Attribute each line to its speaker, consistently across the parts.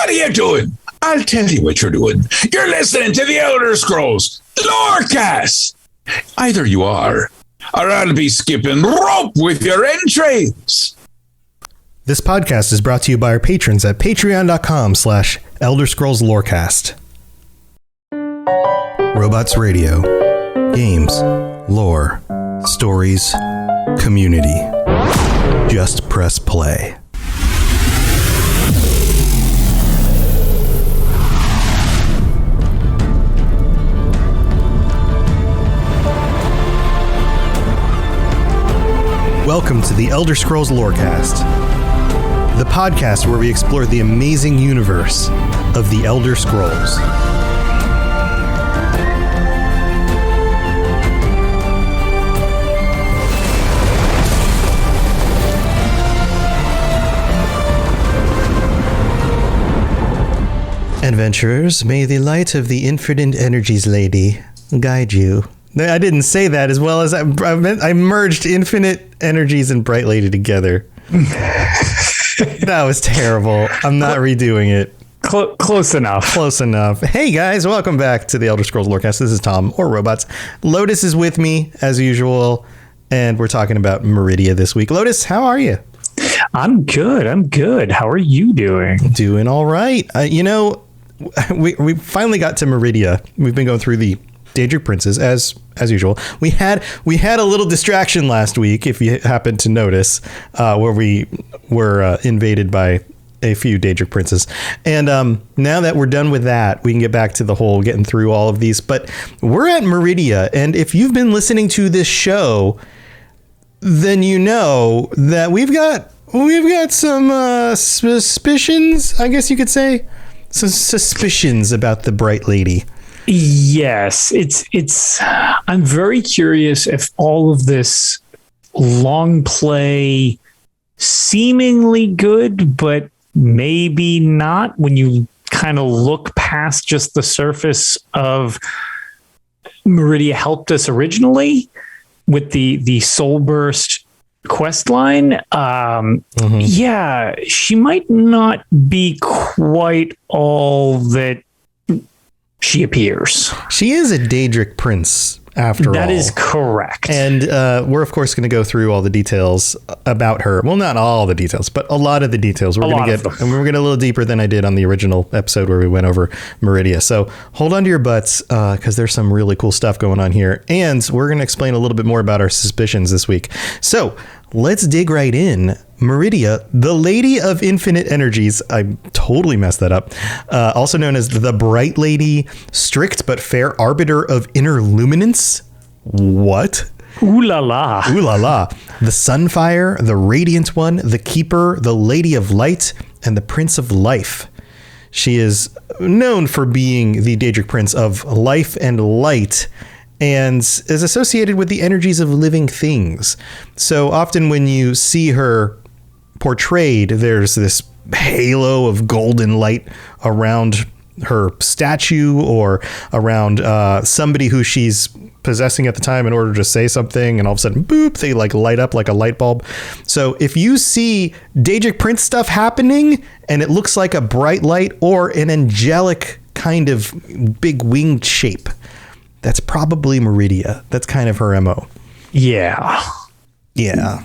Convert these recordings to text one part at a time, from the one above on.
Speaker 1: What are you doing? I'll tell you what you're doing. You're listening to the Elder Scrolls Lorecast. Either you are, or I'll be skipping rope with your entrails.
Speaker 2: This podcast is brought to you by our patrons at patreon.com/Elder Scrolls Lorecast. Robots Radio. Games. Lore. Stories. Community. Just press play. Welcome to the Elder Scrolls Lorecast, the podcast where we explore the amazing universe of the Elder Scrolls. Adventurers, may the light of the infinite energies lady guide you. I didn't say that as well as I merged infinite energies and bright lady together. That was terrible. I'm not redoing it.
Speaker 3: Close enough.
Speaker 2: Close enough. Hey guys, welcome back to the Elder Scrolls Lorecast. This is Tom, or Robots. Lotus is with me as usual, and we're talking about Meridia this week. Lotus, how are you?
Speaker 3: I'm good. How are you doing?
Speaker 2: Doing all right. We finally got to Meridia. We've been going through the Daedric princes as usual. We had a little distraction last week, if you happened to notice, where we were invaded by a few Daedric princes. And now that we're done with that, we can get back to the whole getting through all of these. But we're at Meridia, and if you've been listening to this show, then you know that we've got some suspicions, I guess you could say. Some suspicions about the Bright Lady.
Speaker 3: Yes, it's I'm very curious if all of this long play, seemingly good, but maybe not, when you kind of look past just the surface of Meridia helped us originally with the Soulburst quest line. Yeah, she might not be quite all that she appears.
Speaker 2: She is a Daedric prince, after all.
Speaker 3: That is correct.
Speaker 2: And we're, of course, going to go through all the details about her. Well, not all the details, but a lot of the details. We're going to get a little deeper than I did on the original episode where we went over Meridia. So hold on to your butts, because there's some really cool stuff going on here. And we're going to explain a little bit more about our suspicions this week. So let's dig right in. Meridia, the Lady of Infinite Energies. I totally messed that up. Also known as the Bright Lady, strict but fair arbiter of inner luminance. What?
Speaker 3: Ooh la la.
Speaker 2: Ooh la la. The Sunfire, the Radiant One, the Keeper, the Lady of Light, and the Prince of Life. She is known for being the Daedric Prince of Life and Light, and is associated with the energies of living things. So often when you see her portrayed, there's this halo of golden light around her statue or around somebody who she's possessing at the time in order to say something, and all of a sudden, boop, they like light up like a light bulb. So if you see Daedric Prince stuff happening and it looks like a bright light or an angelic kind of big winged shape, that's probably Meridia. That's kind of her MO.
Speaker 3: Yeah.
Speaker 2: Yeah.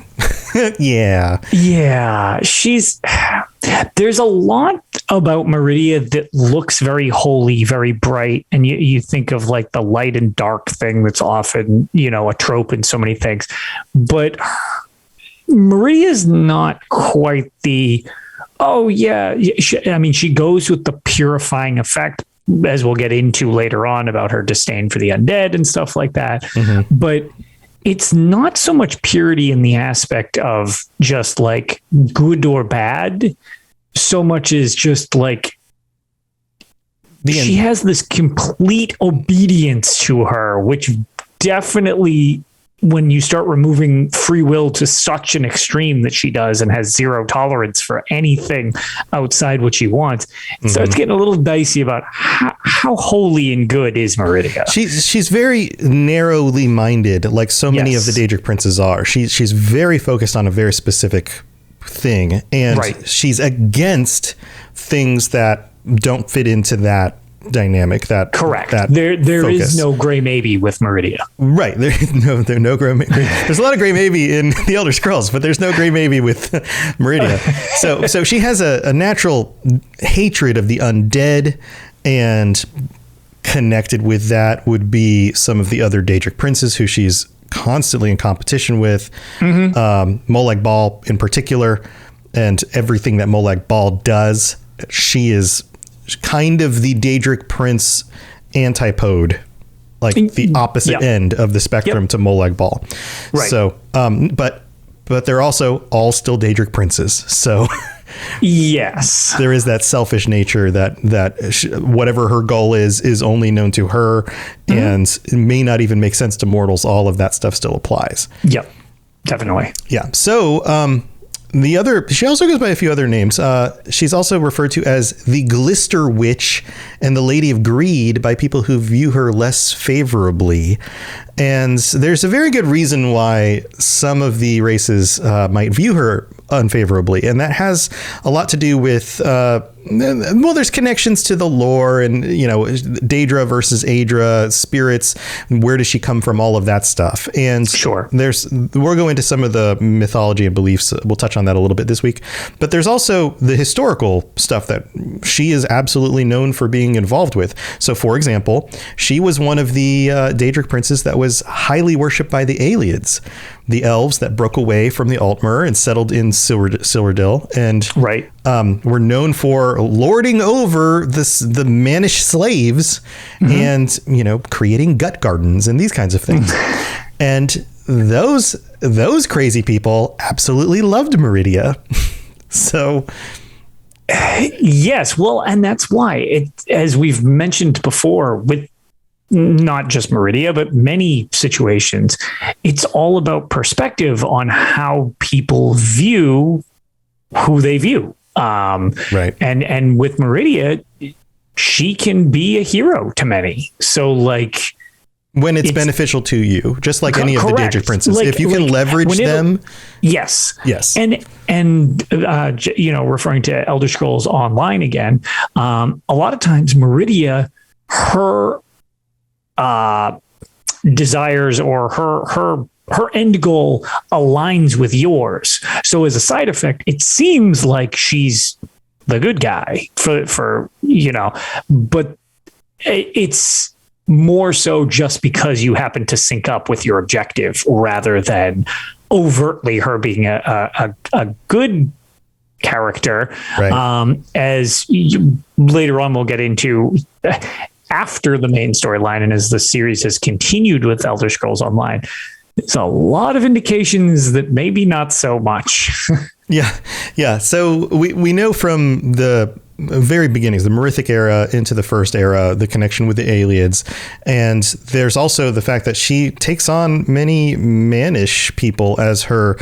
Speaker 3: There's a lot about Meridia that looks very holy, very bright. And you think of like the light and dark thing that's often, a trope in so many things. But Meridia's not quite the, she goes with the purifying effect, as we'll get into later on, about her disdain for the undead and stuff like that. Mm-hmm. But it's not so much purity in the aspect of just like good or bad, so much as just like she has this complete obedience to her, which definitely, when you start removing free will to such an extreme that she does and has zero tolerance for anything outside what she wants, it starts getting a little dicey about how holy and good is Meridia.
Speaker 2: She's very narrowly minded, like so many of the Daedric princes are. She's very focused on a very specific thing, and she's against things that don't fit into that dynamic. That
Speaker 3: correct.
Speaker 2: That
Speaker 3: there
Speaker 2: focus.
Speaker 3: is no gray maybe with Meridia.
Speaker 2: Right. There's no gray maybe. There's a lot of gray maybe in the Elder Scrolls, but there's no gray maybe with Meridia. So she has a natural hatred of the undead, and connected with that would be some of the other Daedric princes who she's constantly in competition with. Molag Bal in particular, and everything that Molag Bal does. She is kind of the Daedric prince antipode, like the opposite end of the spectrum to Molag Bal. Right. So, but they're also all still Daedric princes. So
Speaker 3: yes,
Speaker 2: there is that selfish nature that whatever her goal is only known to her, and it may not even make sense to mortals. All of that stuff still applies.
Speaker 3: Yep, definitely.
Speaker 2: Yeah. So, she also goes by a few other names. She's also referred to as the Glister Witch and the Lady of Greed by people who view her less favorably. And there's a very good reason why some of the races might view her unfavorably. And that has a lot to do with, there's connections to the lore and, Daedra versus Aedra, spirits, where does she come from, all of that stuff. And
Speaker 3: sure,
Speaker 2: we'll go into some of the mythology and beliefs. We'll touch on that a little bit this week. But there's also the historical stuff that she is absolutely known for being involved with. So, for example, she was one of the Daedric princes that was highly worshipped by the Aelids, the elves that broke away from the Altmer and settled in Silwardil, and were known for lording over the mannish slaves and creating gut gardens and these kinds of things. And those crazy people absolutely loved Meridia. So
Speaker 3: yes, well, and that's why as we've mentioned before, with not just Meridia, but many situations, it's all about perspective on how people view who they view.
Speaker 2: Right.
Speaker 3: And with Meridia, she can be a hero to many. So
Speaker 2: when it's beneficial to you, just like any of the Daedric princes, if you can leverage them.
Speaker 3: Yes. And referring to Elder Scrolls Online again, a lot of times Meridia, her desires or her end goal aligns with yours. So as a side effect, it seems like she's the good guy for but it's more so just because you happen to sync up with your objective rather than overtly her being a good character. Right. Later on, we'll get into after the main storyline, and as the series has continued with Elder Scrolls Online, there's a lot of indications that maybe not so much. Yeah. So we know from the very beginnings, the Merithic era into the First Era, the connection with the Aelids. And there's also the fact that she takes on many mannish people as her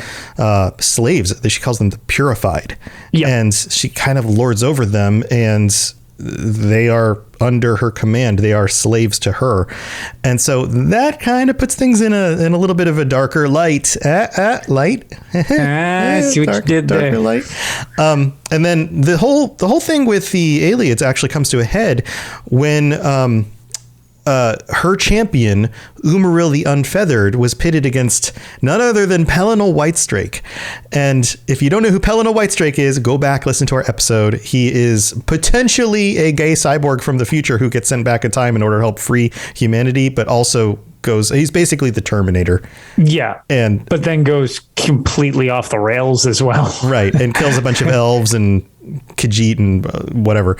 Speaker 3: slaves. She calls them the Purified. Yep. And she kind of lords over them, and they are under her command. They are slaves to her. And so that kind of puts things in a little bit of a darker light. Light? See what you did there.
Speaker 2: Darker light. And then the whole thing with the Aelids actually comes to a head when her champion, Umaril the Unfeathered, was pitted against none other than Pellinal Whitestrake. And if you don't know who Pellinal Whitestrake is, go back, listen to our episode. He is potentially a gay cyborg from the future who gets sent back in time in order to help free humanity, but also he's basically the Terminator. Yeah. But then goes completely off the rails as well. Right. And kills a bunch of elves and Khajiit and whatever.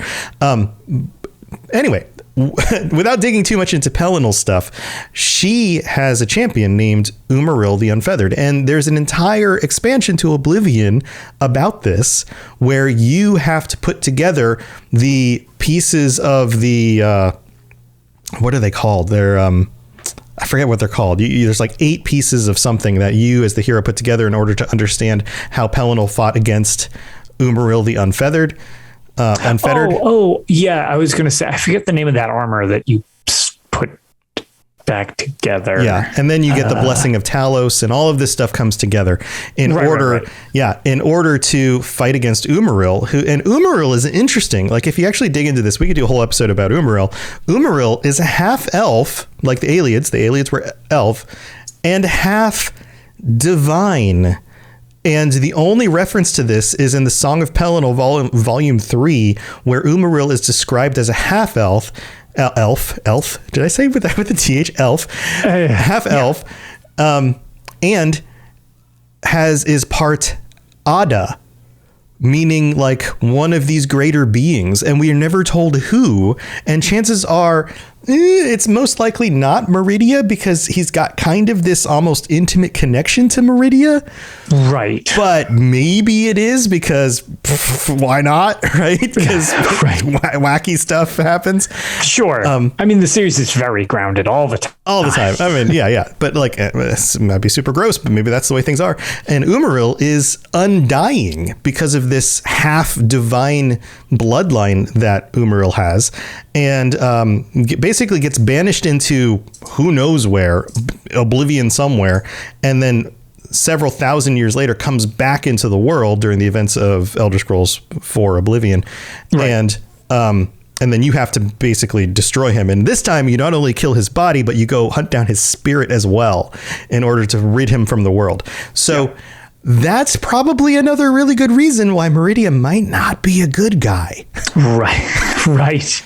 Speaker 2: Anyway, without digging too much into Pellinal stuff, she has a champion named Umaril the Unfeathered. And there's an entire expansion to Oblivion about this, where you have to put together the pieces of the, what are they called? They're, I forget what they're called. There's like 8 pieces of something that you as the hero put together in order to understand how Pellinal fought against Umaril the Unfeathered. Unfettered. Yeah. I was going to say, I forget the name of that armor that you put
Speaker 3: back together.
Speaker 2: Yeah, and then you get the blessing of Talos, and all of this stuff comes together in order. Right. Yeah, in order to fight against Umaril. And Umaril is interesting. Like, if you actually dig into this, we could do a whole episode about Umaril. Umaril is a half elf, like the Aelids. The Aelids were elf, and half divine. And the only reference to this is in the Song of Pelennor, Volume 3, where Umaril is described as a half elf. Elf. Did I say with the TH? Elf. Half elf. And is part Ada, meaning like one of these greater beings. And we are never told who. And chances are it's most likely not Meridia, because he's got kind of this almost intimate connection to Meridia.
Speaker 3: Right.
Speaker 2: But maybe it is, because why not? Right. Because wacky stuff happens.
Speaker 3: Sure. I mean, the series is very grounded all the time.
Speaker 2: All the time. I mean, yeah. But like, it might be super gross, but maybe that's the way things are. And Umaril is undying because of this half divine bloodline that Umaril has. And basically gets banished into who knows where, oblivion somewhere, and then several thousand years later comes back into the world during the events of Elder Scrolls 4 Oblivion. Right. And then you have to basically destroy him. And this time you not only kill his body, but you go hunt down his spirit as well in order to rid him from the world. So that's probably another really good reason why Meridia might not be a good guy.
Speaker 3: Right.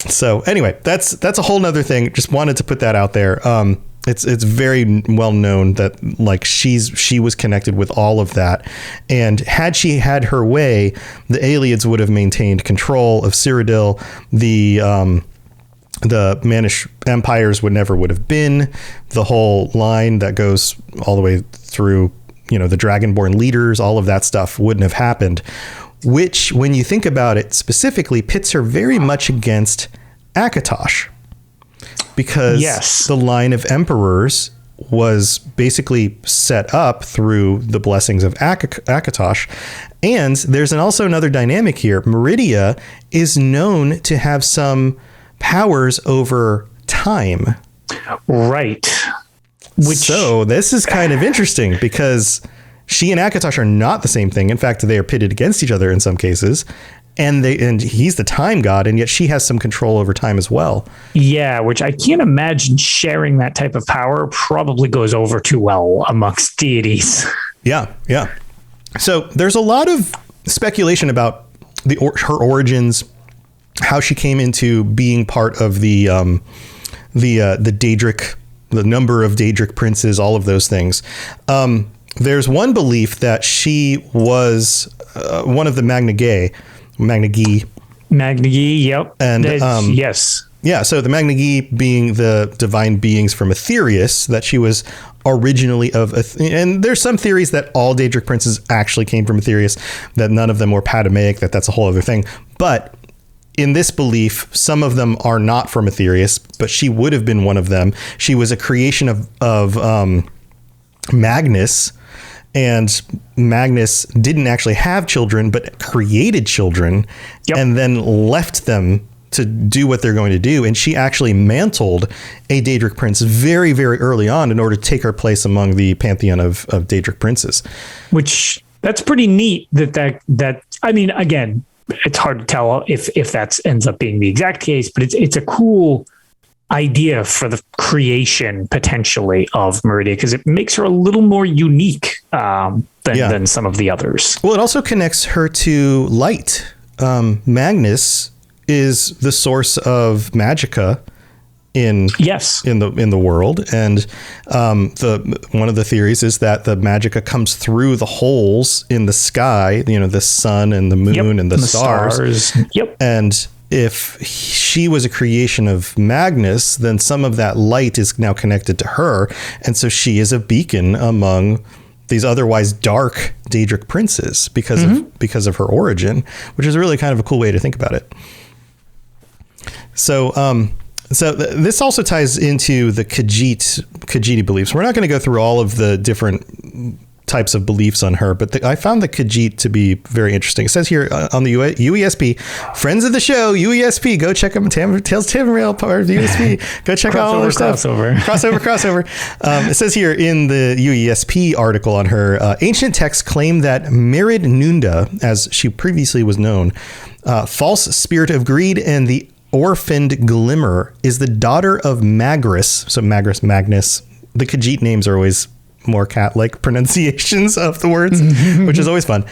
Speaker 2: So anyway, that's a whole nother thing. Just wanted to put that out there. It's very well known that like she was connected with all of that, and had she had her way, the Aelids would have maintained control of Cyrodiil. The Manish empires would have been. The whole line that goes all the way through, the Dragonborn leaders, all of that stuff wouldn't have happened. Which, when you think about it specifically, pits her very much against Akatosh, because the line of emperors was basically set up through the blessings of Akatosh. And there's also another dynamic here. Meridia is known to have some powers over time. Right. So this is kind of interesting, because she and Akatosh are not the same thing. In fact, they are pitted against each other in some cases. And he's the time god, and yet she has some control over time as well. Yeah, which I can't imagine sharing that type of power probably goes over too well amongst deities. Yeah. So there's a lot of speculation about her origins, how she came into being part of the Daedric, the number of Daedric princes, all of those things. There's one belief that she was one of the Magna-Gi, yep. And yes. Yeah, so the Magna-Gi being the divine beings from Aetherius, that she was originally of, and there's some theories that all Daedric princes actually came from Aetherius, that none of them were Patamaic, that's a whole other thing. But in this belief, some of them are not from Aetherius, but she would have been one of them. She was a creation of Magnus, and Magnus didn't actually have children, but created children, and then left them to do what they're going to do. And she actually mantled a Daedric prince very, very early on in order to take her place among the pantheon of Daedric princes. Which, that's pretty neat that I mean, again, it's hard to tell if that ends up being the exact case, but it's a cool idea for the creation potentially of Meridia, because it makes her a little more unique than some of the others. Well, it also connects her to light. Magnus is the source of magicka in the world, and one of the theories is that the magicka comes through the holes in the sky, the sun and the moon and the stars. And if she was a creation of Magnus, then some of that light is now connected to her, and so she is a beacon among these otherwise dark Daedric princes because of her origin, which is really kind of a cool way to think about it. So this also ties into the Khajiit beliefs. We're not going to go through all of the different types of beliefs on her, but I found the Khajiit to be very interesting. It says here on the UESP, friends of the show, UESP, go check them. Tales Tamriel, part of the UESP. Go check out all their stuff. Crossover. It says here in the UESP article on her, ancient texts claim that Meridia, as she previously was known, false spirit of greed and the orphaned Glimmer, is the daughter of Magris. So Magris, Magnus. The Khajiit names are always more cat-like pronunciations of the words, which is always fun,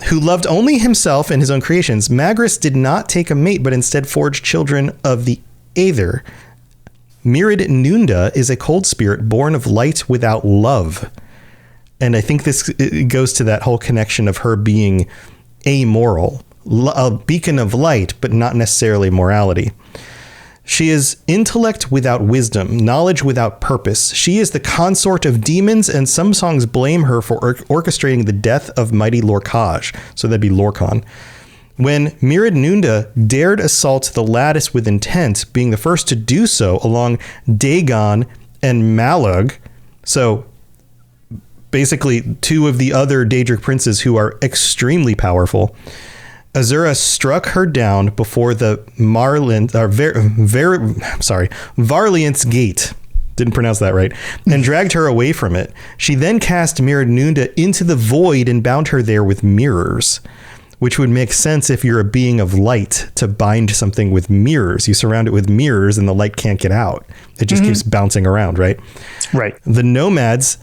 Speaker 2: who loved only himself and his own creations. Magris did not take a mate, but instead forged children of the Aether. Meridia is a cold spirit born of light without love. And I think this goes to that whole connection of her being amoral, a beacon of light, but not necessarily morality. She is intellect without wisdom, knowledge without purpose. She is the consort of demons, and some songs blame her for orchestrating the death of mighty Lorcage. So that'd be Lorcan. When Meridia dared assault the lattice with intent, being the first to do so along Dagon and Malug, so basically two of the other Daedric princes who are extremely powerful, Azura struck her down before the Varliant's gate. Didn't pronounce that right. And dragged her away from it. She then cast Meridia into the void and bound her there with mirrors, which would make sense if you're a being of light to bind something with mirrors. You surround it with mirrors and the light can't get out. It just keeps bouncing around, right? Right. The nomads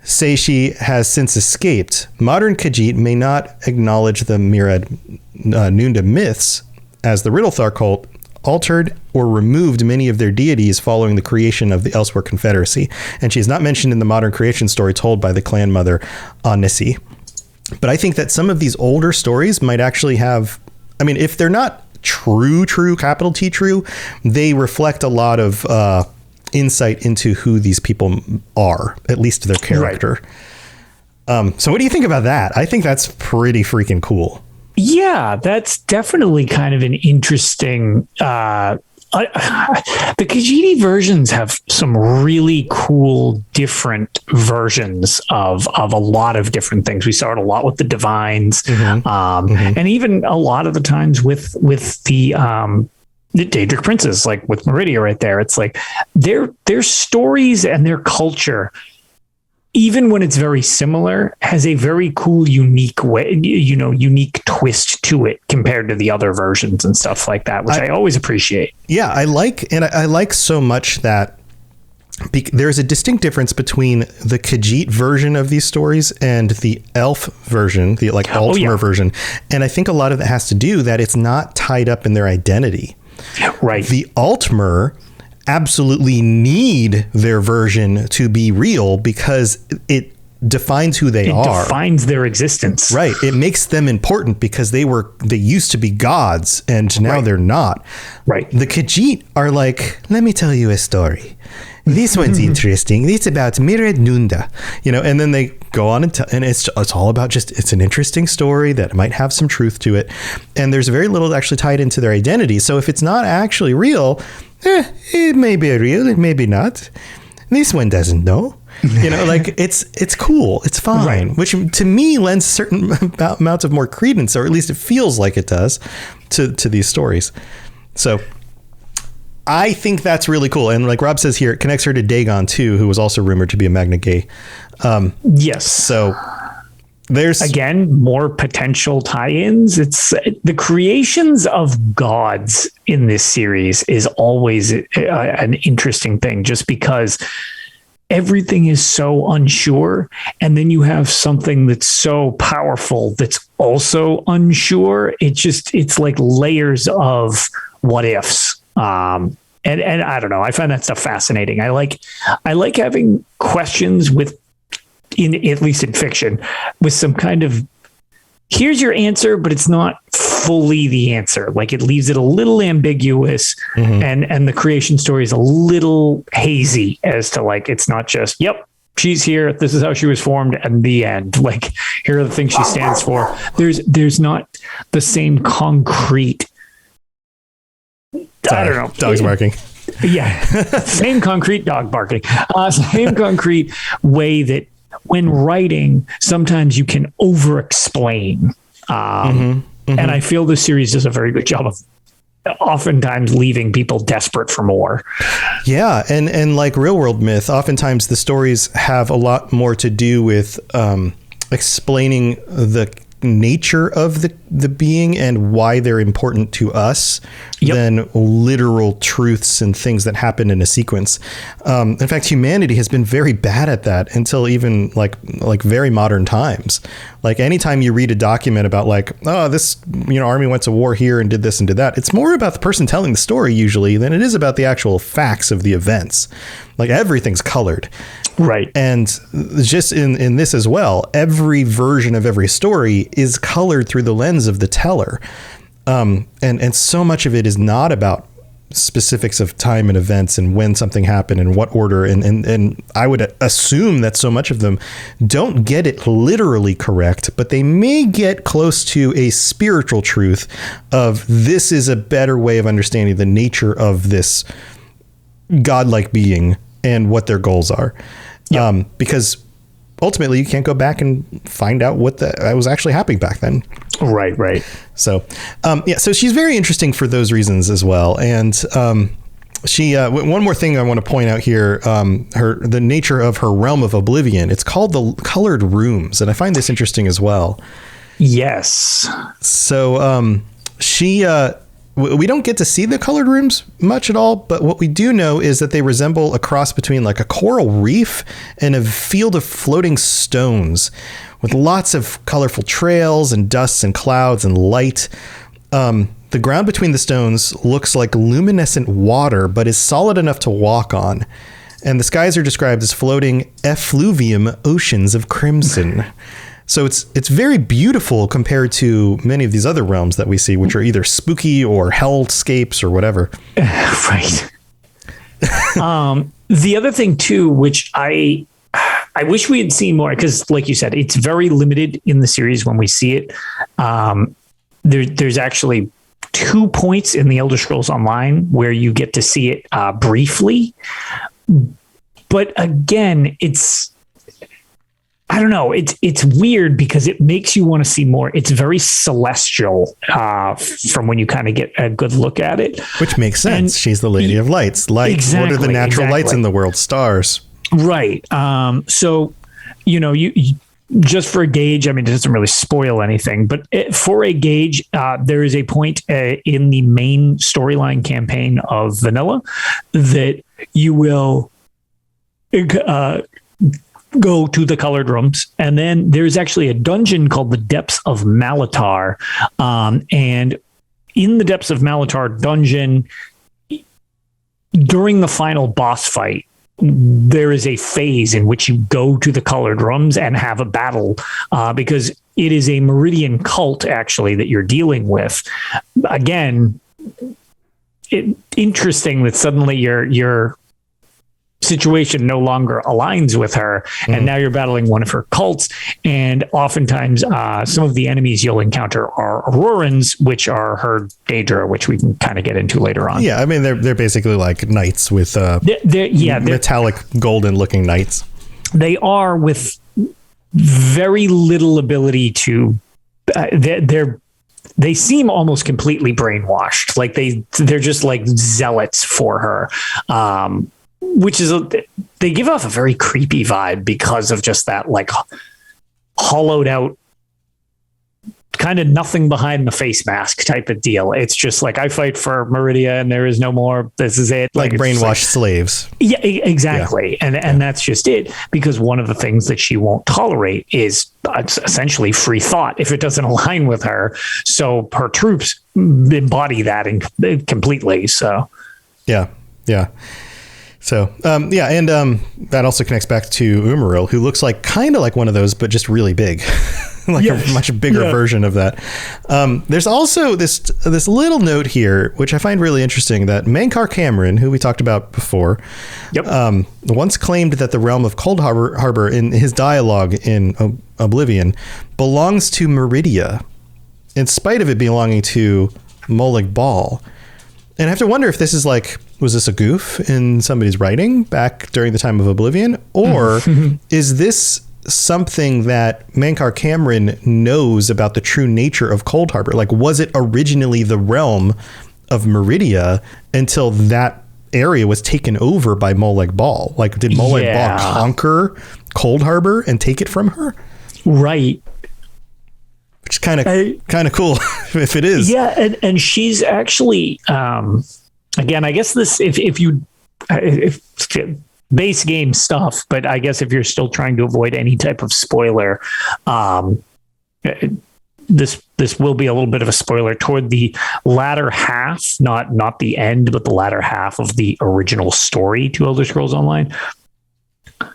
Speaker 2: say she has since escaped. Modern Khajiit may not acknowledge the Meridia myths, as the Riddlethar cult altered or removed many of their deities following the creation of the Elsewhere Confederacy, and she is not mentioned in the modern creation story told by the clan mother Anissi. But I think that some of these older stories might actually have, I mean, if they're not true, capital T true, they reflect a lot of insight into who these people are, at least their character. Right. So what do you think about that? I think that's pretty freaking cool.
Speaker 3: Yeah, that's definitely kind of an interesting. The Khajiit versions have some really cool, different versions of a lot of different things. We saw it a lot with the Divines, and even a lot of the times with the Daedric princes, like with Meridia right there. It's like their stories and their culture, even when it's very similar, has a very cool, unique way, unique twist to it compared to the other versions and stuff like that, which I always appreciate.
Speaker 2: Yeah, I like so much that there's a distinct difference between the Khajiit version of these stories and the elf version, the Altmer version. And I think a lot of that has to do that it's not tied up in their identity. Right. The Altmer absolutely need their version to be real because it defines who they are. It
Speaker 3: defines their existence.
Speaker 2: Right. It makes them important because they used to be gods and now they're not. Right. The Khajiit are like, let me tell you a story. This one's interesting. It's about Meridia, and then they go on and it's all about it's an interesting story that might have some truth to it. And there's very little actually tied into their identity. So if it's not actually real, it may be real, it may be not. This one doesn't know. It's cool. It's fine. Right. Which to me lends certain amounts of more credence, or at least it feels like it does to these stories. So I think that's really cool. And like Rob says here, it connects her to Dagon too, who was also rumored to be a Magna Gay.
Speaker 3: Yes.
Speaker 2: So there's
Speaker 3: again more potential tie-ins. It's the creations of gods in this series is always an interesting thing, just because everything is so unsure, and then you have something that's so powerful that's also unsure. It's like layers of what ifs. And I don't know. I find that stuff fascinating. I like having questions at least in fiction, with some kind of here's your answer, but it's not fully the answer. Like it leaves it a little ambiguous, and the creation story is a little hazy as to it's not just, yep, she's here, this is how she was formed, and the end. Like here are the things she stands for. There's not the same concrete.
Speaker 2: Sorry,
Speaker 3: I don't know.
Speaker 2: Dog's barking.
Speaker 3: Yeah. Same concrete dog barking. Same concrete way that when writing, sometimes you can over-explain. And I feel this series does a very good job of oftentimes leaving people desperate for more.
Speaker 2: Yeah. And like real world myth, oftentimes the stories have a lot more to do with explaining the nature of the being and why they're important to us than literal truths and things that happen in a sequence. In fact, humanity has been very bad at that until even like very modern times. Like anytime you read a document about like, oh, this, army went to war here and did this and did that, it's more about the person telling the story usually than it is about the actual facts of the events. Like everything's colored.
Speaker 3: Right.
Speaker 2: And just in this as well, every version of every story is colored through the lens of the teller. And so much of it is not about specifics of time and events and when something happened and what order. And I would assume that so much of them don't get it literally correct, but they may get close to a spiritual truth of this is a better way of understanding the nature of this godlike being and what their goals are. Because ultimately you can't go back and find out what was actually happening back then.
Speaker 3: Right.
Speaker 2: So, so she's very interesting for those reasons as well. And she, one more thing I want to point out here, the nature of her realm of oblivion, it's called the colored rooms. And I find this interesting as well.
Speaker 3: Yes.
Speaker 2: So, we don't get to see the colored rooms much at all, but what we do know is that they resemble a cross between like a coral reef and a field of floating stones with lots of colorful trails and dusts and clouds and light. The ground between the stones looks like luminescent water, but is solid enough to walk on. And the skies are described as floating effluvium oceans of crimson. So it's very beautiful compared to many of these other realms that we see, which are either spooky or hellscapes or whatever.
Speaker 3: Right. The other thing too, which I wish we had seen more, because like you said, it's very limited in the series when we see it. There's actually 2 points in the Elder Scrolls Online where you get to see it briefly. But again, I don't know. It's weird because it makes you want to see more. It's very celestial from when you kind of get a good look at it.
Speaker 2: Which makes sense. And she's the Lady of Lights. Lights. Exactly, what are the natural lights in the world? Stars. Right.
Speaker 3: So, you just for a gauge, I mean, it doesn't really spoil anything, but for a gauge, there is a point in the main storyline campaign of Vanilla that you will go to the colored rooms, and then there's actually a dungeon called the Depths of Malatar, and in the Depths of Malatar dungeon, during the final boss fight, there is a phase in which you go to the colored rooms and have a battle, because it is a Meridian cult actually that you're dealing with. Again, interesting that suddenly your situation no longer aligns with her, and now you're battling one of her cults. And oftentimes some of the enemies you'll encounter are Aurorans, which are her Daedra, which we can kind of get into later on.
Speaker 2: Yeah, I mean they're basically like knights with metallic golden looking knights. They are, with
Speaker 3: very little ability to they seem almost completely brainwashed. Like they're just like zealots for her. Which is, they give off a very creepy vibe because of just that like hollowed out, kind of nothing behind the face mask type of deal. It's just like, I fight for Meridia and there is no more. This is it.
Speaker 2: Like brainwashed slaves.
Speaker 3: Yeah, exactly. Yeah. And that's just it, because one of the things that she won't tolerate is essentially free thought if it doesn't align with her. So her troops embody that completely. So,
Speaker 2: yeah. So, that also connects back to Umarill, who looks like kind of like one of those, but just really big, like a much bigger version of that. There's also this little note here, which I find really interesting, that Mankar Cameron, who we talked about before, once claimed that the realm of Cold Harbor in his dialogue in Oblivion belongs to Meridia, in spite of it belonging to Molag Bal. And I have to wonder if this is like, was this a goof in somebody's writing back during the time of Oblivion? Or is this something that Mankar Cameron knows about the true nature of Cold Harbor? Like, was it originally the realm of Meridia until that area was taken over by Molag Bal? Like, did Molag Bal conquer Cold Harbor and take it from her?
Speaker 3: Right.
Speaker 2: Which is kind of cool if it is.
Speaker 3: Yeah, and she's actually again, I guess this if base game stuff, but I guess if you're still trying to avoid any type of spoiler, this will be a little bit of a spoiler toward the latter half, not the end, but the latter half of the original story to Elder Scrolls Online.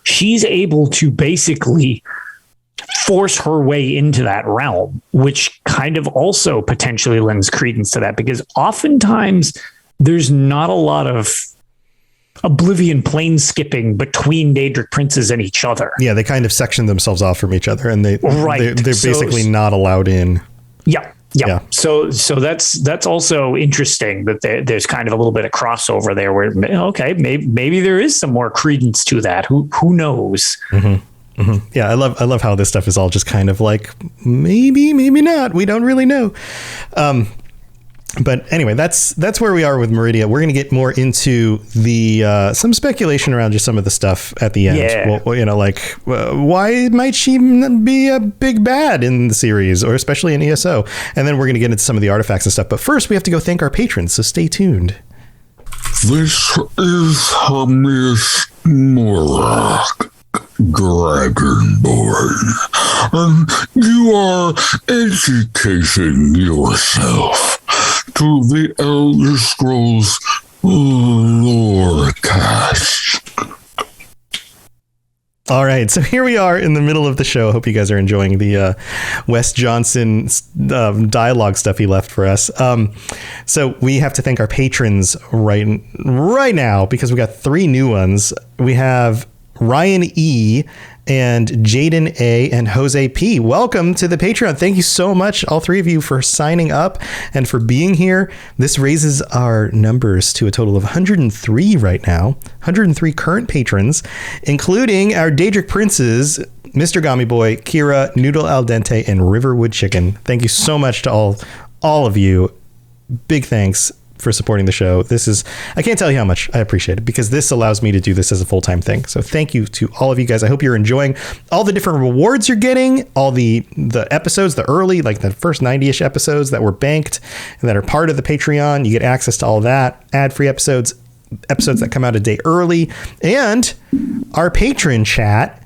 Speaker 3: She's able to basically force her way into that realm, which kind of also potentially lends credence to that, because oftentimes there's not a lot of Oblivion plane skipping between Daedric princes and each other.
Speaker 2: Yeah, they kind of section themselves off from each other, and they're basically not allowed in.
Speaker 3: Yeah. So that's also interesting that there's kind of a little bit of crossover there where, okay, maybe there is some more credence to that. Who knows?
Speaker 2: Mm-hmm. Mm-hmm. Yeah, I love how this stuff is all just kind of like maybe not. We don't really know. But anyway, that's where we are with Meridia. We're going to get more into the some speculation around just some of the stuff at the end.
Speaker 3: Yeah.
Speaker 2: Well, why might she be a big bad in the series, or especially in ESO? And then we're going to get into some of the artifacts and stuff. But first, we have to go thank our patrons, so stay tuned.
Speaker 1: This is Miss Morak, Dragonborn, and you are educating yourself to the Elder Scrolls Lorecast.
Speaker 2: All right, so here we are in the middle of the show. Hope you guys are enjoying the Wes Johnson dialogue stuff he left for us. So we have to thank our patrons right now, because we got 3 new ones. We have Ryan E. and Jaden A. and Jose P. Welcome to the Patreon. Thank you so much, all 3 of you, for signing up and for being here. This raises our numbers to a total of 103 right now, 103 current patrons, including our Daedric Princes, Mr. Gummy Boy, Kira, Noodle Al Dente, and Riverwood Chicken. Thank you so much to all of you. Big thanks for supporting the show. I can't tell you how much I appreciate it, because this allows me to do this as a full-time thing. So thank you to all of you guys. I hope you're enjoying all the different rewards you're getting, all the episodes, the early, like the first 90-ish episodes that were banked and that are part of the Patreon. You get access to all that, ad-free episodes that come out a day early, and our patron chat,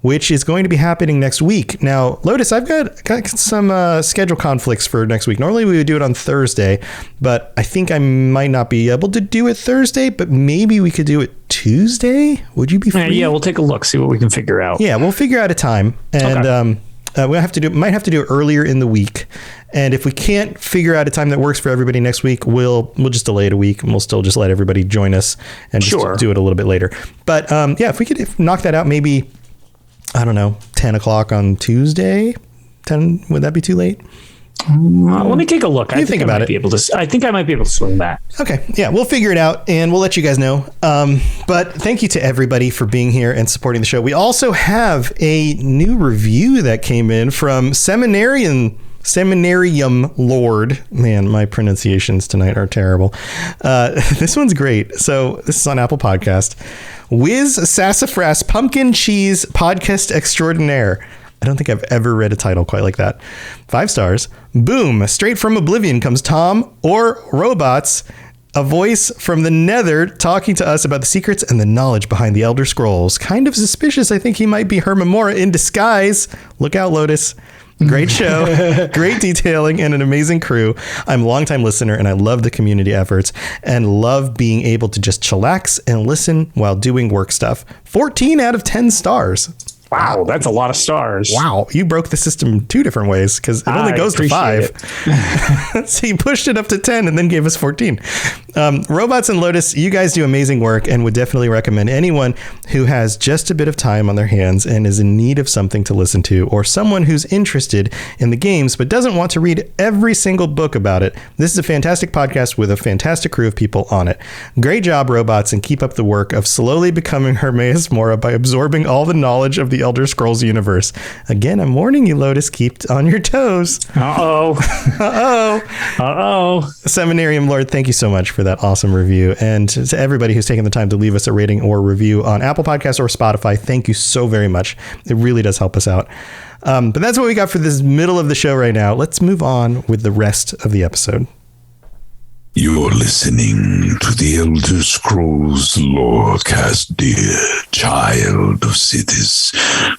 Speaker 2: which is going to be happening next week. Now, Lotus, I've got some schedule conflicts for next week. Normally we would do it on Thursday, but I think I might not be able to do it Thursday, but maybe we could do it Tuesday. Would you be free?
Speaker 3: Yeah, we'll take a look, see what we can figure out.
Speaker 2: Yeah, we'll figure out a time, and might have to do it earlier in the week. And if we can't figure out a time that works for everybody next week, we'll just delay it a week, and we'll still just let everybody join us and just do it a little bit later. But if we could knock that out, maybe, I don't know, 10 o'clock on Tuesday. 10, would that be too late?
Speaker 3: Let me take a look. I think I might be able to swing that.
Speaker 2: Okay. Yeah, we'll figure it out, and we'll let you guys know. But thank you to everybody for being here and supporting the show. We also have a new review that came in from Seminarium Lord. Man, my pronunciations tonight are terrible. This one's great. So this is on Apple Podcast. Whiz Sassafras Pumpkin Cheese Podcast Extraordinaire. I don't think I've ever read a title quite like that. 5 stars. Boom. Straight from Oblivion comes Tom or Robots, a voice from the Nether talking to us about the secrets and the knowledge behind the Elder Scrolls. Kind of suspicious. I think he might be Hermamora in disguise. Look out, Lotus. Great show, great detailing, and an amazing crew. I'm a longtime listener, and I love the community efforts and love being able to just chillax and listen while doing work stuff. 14 out of 10 stars.
Speaker 3: Wow, that's a lot of stars.
Speaker 2: Wow, you broke the system 2 different ways, because it only goes to 5. So you pushed it up to 10 and then gave us 14. Robots and Lotus, you guys do amazing work, and would definitely recommend anyone who has just a bit of time on their hands and is in need of something to listen to, or someone who's interested in the games but doesn't want to read every single book about it. This is a fantastic podcast with a fantastic crew of people on it. Great job, Robots, and keep up the work of slowly becoming Hermaeus Mora by absorbing all the knowledge of the Elder Scrolls universe. Again, I'm warning you, Lotus, keep on your toes. Seminarium Lord, thank you so much for that awesome review. And to everybody who's taken the time to leave us a rating or review on Apple Podcasts or Spotify, thank you so very much. It really does help us out. But that's what we got for this middle of the show right now. Let's move on with the rest of the episode.
Speaker 1: You're listening to the Elder Scrolls Lorecast, dear child of cities.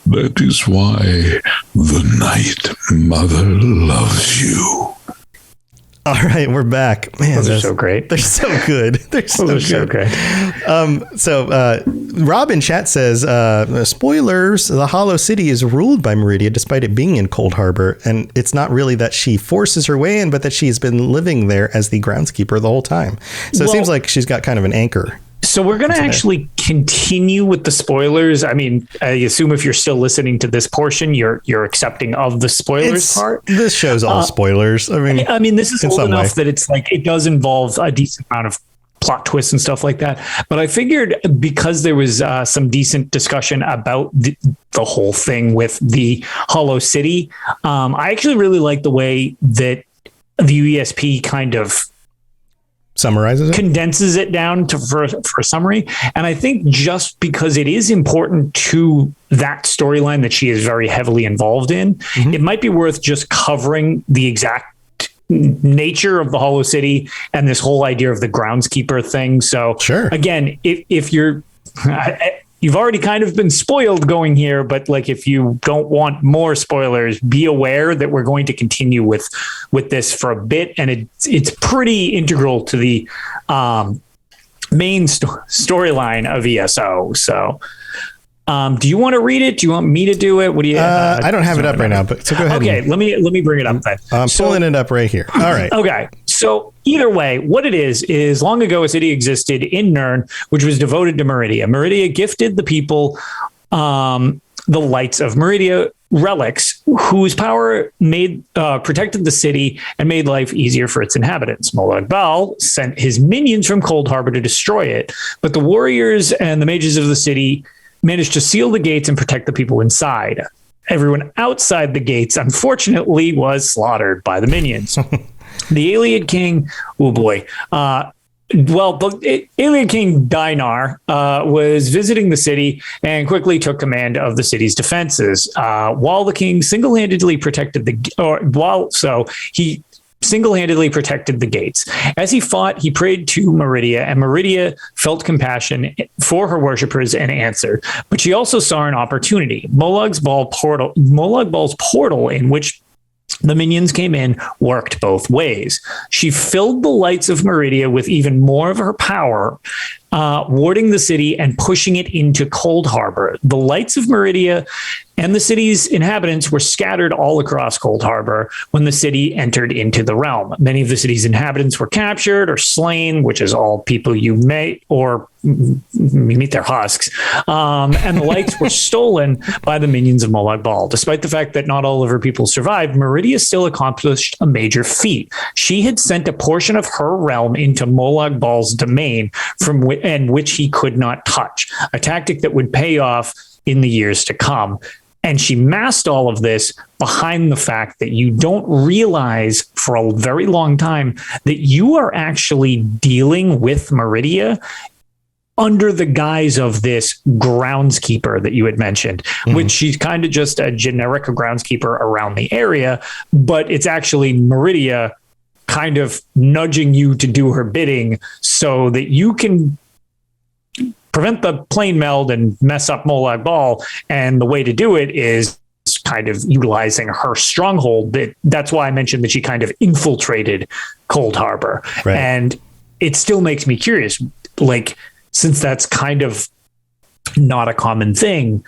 Speaker 1: That is why the Night Mother loves you.
Speaker 2: All right, we're back. Man,
Speaker 3: those are so great.
Speaker 2: They're so good. They're so
Speaker 3: those are
Speaker 2: good.
Speaker 3: So great.
Speaker 2: Rob in chat says, spoilers, the Hollow City is ruled by Meridia despite it being in Cold Harbor. And it's not really that she forces her way in, but that she's been living there as the groundskeeper the whole time. So it seems like she's got kind of an anchor.
Speaker 3: So we're going to actually continue with the spoilers. I mean, I assume if you're still listening to this portion, you're accepting of the spoilers part.
Speaker 2: This show's all spoilers. I mean,
Speaker 3: this is old enough that it's like it does involve a decent amount of plot twists and stuff like that. But I figured because there was some decent discussion about the whole thing with the Hollow City, I actually really like the way that the ESP kind of
Speaker 2: summarizes it,
Speaker 3: condenses it down for a summary. And I think just because it is important to that storyline that she is very heavily involved in, it might be worth just covering the exact nature of the Hollow City and this whole idea of the groundskeeper thing. So again, if you're you've already kind of been spoiled going here, but like if you don't want more spoilers, be aware that we're going to continue with this for a bit, and it's pretty integral to the main storyline of ESO. So do you want to read it? Do you want me to do it? What do you?
Speaker 2: I don't have it up right now, but so go ahead.
Speaker 3: Okay, let me bring it up then.
Speaker 2: I'm pulling it up right here. All right.
Speaker 3: Okay. So either way, what it is long ago a city existed in Nirn, which was devoted to Meridia. Meridia gifted the people the lights of Meridia relics, whose power protected the city and made life easier for its inhabitants. Molag Bal sent his minions from Cold Harbor to destroy it, but the warriors and the mages of the city managed to seal the gates and protect the people inside. Everyone outside the gates, unfortunately, was slaughtered by the minions. The Iliad King, the Iliad King Dinar was visiting the city and quickly took command of the city's defenses. While the king single-handedly protected he single-handedly protected the gates. As he fought, he prayed to Meridia, and Meridia felt compassion for her worshippers and answered. But she also saw an opportunity. Molag Bal's portal, in which the minions came in, worked both ways. She filled the lights of Meridia with even more of her power, warding the city and pushing it into Cold Harbor. The lights of Meridia and the city's inhabitants were scattered all across Cold Harbor when the city entered into the realm. Many of the city's inhabitants were captured or slain, which is all people you meet their husks. And the lights were stolen by the minions of Molag Bal. Despite the fact that not all of her people survived, Meridia still accomplished a major feat. She had sent a portion of her realm into Molag Bal's domain and which he could not touch, a tactic that would pay off in the years to come. And she masked all of this behind the fact that you don't realize for a very long time that you are actually dealing with Meridia under the guise of this groundskeeper that you had mentioned, which she's kind of just a generic groundskeeper around the area, but it's actually Meridia kind of nudging you to do her bidding so that you can prevent the plane meld and mess up Molag Bal. And the way to do it is kind of utilizing her stronghold. That's why I mentioned that she kind of infiltrated Cold Harbor. Right. And it still makes me curious, like, since that's kind of not a common thing,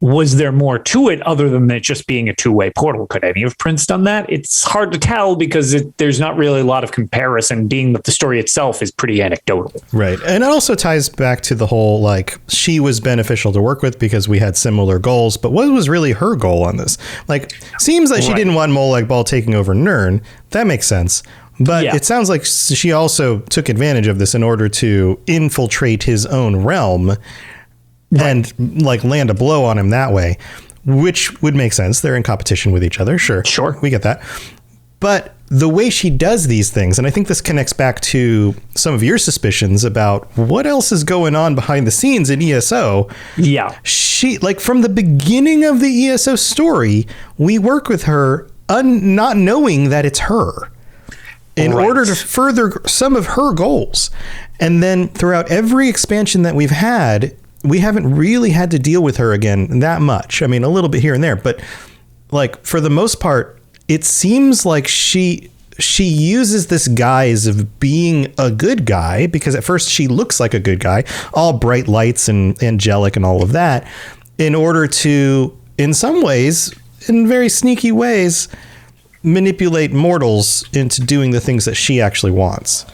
Speaker 3: was there more to it other than it just being a two-way portal? Could any of Prince done that? It's hard to tell because there's not really a lot of comparison, being that the story itself is pretty anecdotal.
Speaker 2: Right. And it also ties back to the whole, like, she was beneficial to work with because we had similar goals, but what was really her goal on this? Like, seems like she didn't want Molag Bal taking over Nirn. That makes sense. But it sounds like she also took advantage of this in order to infiltrate his own realm. and like land a blow on him that way, which would make sense. They're in competition with each other. Sure. We get that. But the way she does these things, and I think this connects back to some of your suspicions about what else is going on behind the scenes in ESO.
Speaker 3: Yeah.
Speaker 2: She, like, from the beginning of the ESO story, we work with her not knowing that it's her in order to further some of her goals. And then throughout every expansion that we've had, we haven't really had to deal with her again that much. I mean, a little bit here and there, but like for the most part, it seems like she uses this guise of being a good guy, because at first she looks like a good guy, all bright lights and angelic and all of that, in order to, in some ways, in very sneaky ways, manipulate mortals into doing the things that she actually wants.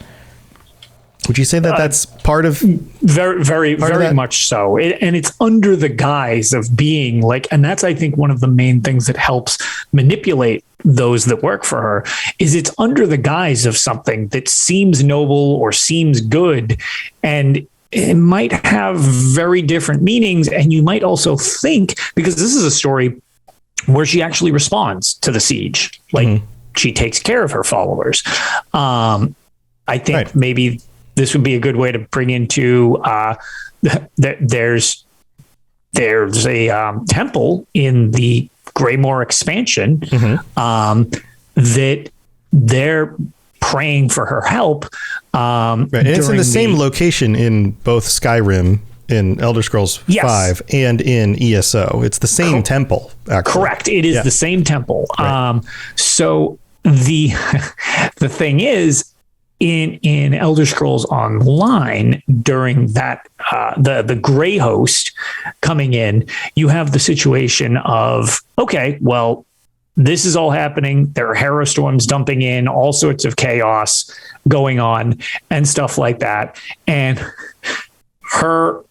Speaker 2: Would you say that that's part of
Speaker 3: very much so? And it's under the guise of being like, and that's, I think, one of the main things that helps manipulate those that work for her, is it's under the guise of something that seems noble or seems good, and it might have very different meanings. And you might also think, because this is a story where she actually responds to the siege, like she takes care of her followers. I think maybe this would be a good way to bring into there's a temple in the Greymoor expansion that they're praying for her help.
Speaker 2: And it's in the same location in both Skyrim, in Elder Scrolls 5, and in ESO. It's the same temple, actually.
Speaker 3: Correct. It is the same temple. Right. So the thing is, in Elder Scrolls Online, during that the Grey Host coming in, you have the situation of, okay, well, this is all happening. There are Hero Storms dumping in, all sorts of chaos going on and stuff like that. And her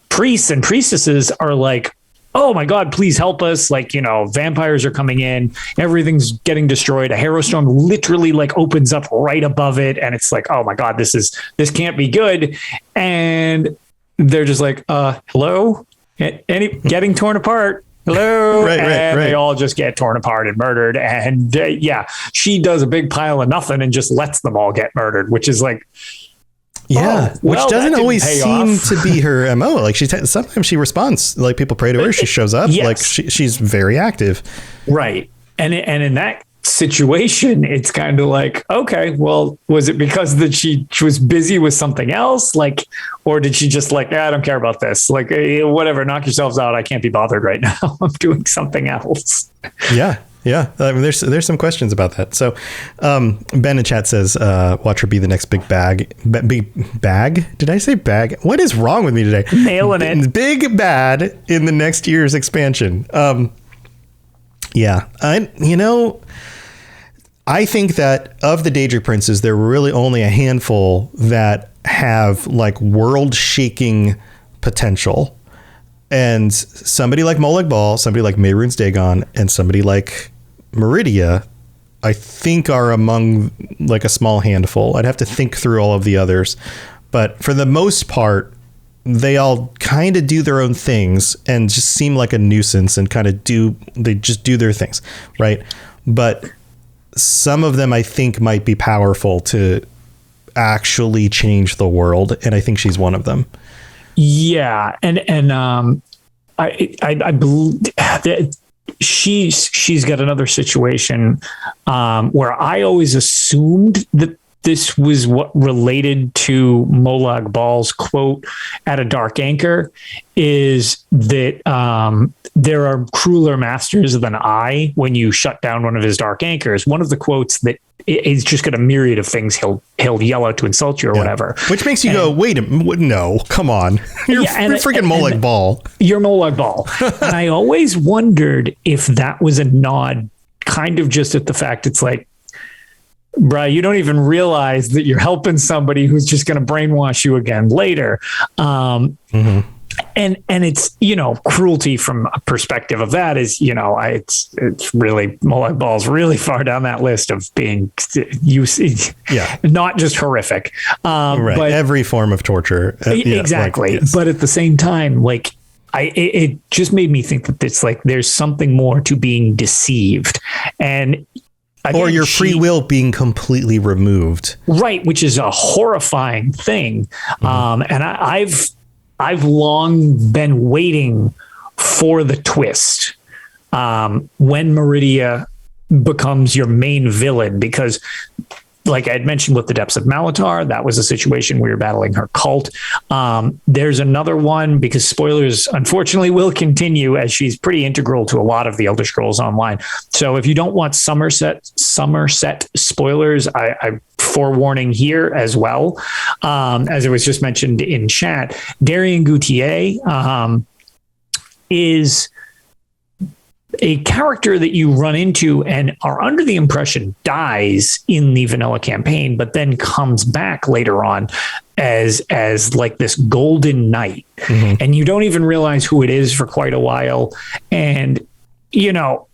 Speaker 3: priests and priestesses are like, oh my God, please help us. Like, you know, vampires are coming in, everything's getting destroyed. A Hero Storm literally like opens up right above it. And it's like, oh my God, this can't be good. And they're just like, hello, getting torn apart. Hello. And they all just get torn apart and murdered. And she does a big pile of nothing and just lets them all get murdered, which is like,
Speaker 2: which doesn't always seem to be her MO. Like sometimes she responds, like people pray to her, she shows up, like she's very active.
Speaker 3: Right. And in that situation, it's kind of like, okay, well, was it because that she was busy with something else? Like, or did she just like, I don't care about this. Like, whatever, knock yourselves out. I can't be bothered right now. I'm doing something else.
Speaker 2: Yeah. Yeah, I mean, there's some questions about that. So Ben in chat says, watch her be the next big bag. Big bag? Did I say bag? What is wrong with me today?
Speaker 3: Nailing it.
Speaker 2: Big bad in the next year's expansion. I think that of the Daedric princes, there were really only a handful that have like world-shaking potential. And somebody like Molag Bal, somebody like Mehrunes Dagon, and somebody like Meridia, I think are among like a small handful. I'd have to think through all of the others. But for the most part, they all kind of do their own things and just seem like a nuisance and they just do their things, right? But some of them I think might be powerful to actually change the world. And I think she's one of them. Yeah.
Speaker 3: And I believe that she's got another situation where I always assumed that this was what related to Molag Bal's quote at a Dark Anchor, is that there are crueler masters than I when you shut down one of his Dark Anchors. One of the quotes that is just got a myriad of things he'll yell out to insult you or whatever.
Speaker 2: Which makes you go, wait a minute, no, come on. You're freaking Molag Bal.
Speaker 3: You're Molag Bal. And I always wondered if that was a nod kind of just at the fact it's like, bruh, you don't even realize that you're helping somebody who's just going to brainwash you again later. and it's, you know, cruelty from a perspective of that is, you know, it's really, Molag Bal's really far down that list of being not just horrific,
Speaker 2: right. But every form of torture.
Speaker 3: Exactly. Like, yes. But at the same time, like, it just made me think that it's like there's something more to being deceived, and again,
Speaker 2: or your free will being completely removed,
Speaker 3: right? Which is a horrifying thing. And I've long been waiting for the twist when Meridia becomes your main villain, because, like I had mentioned with the Depths of Malatar, that was a situation where you're battling her cult. There's another one, because spoilers, unfortunately, will continue, as she's pretty integral to a lot of the Elder Scrolls Online. So if you don't want Somerset spoilers, I forewarning here as well. As it was just mentioned in chat, Darian Gutier is a character that you run into and are under the impression dies in the vanilla campaign, but then comes back later on as like this golden knight. And you don't even realize who it is for quite a while. And, you know,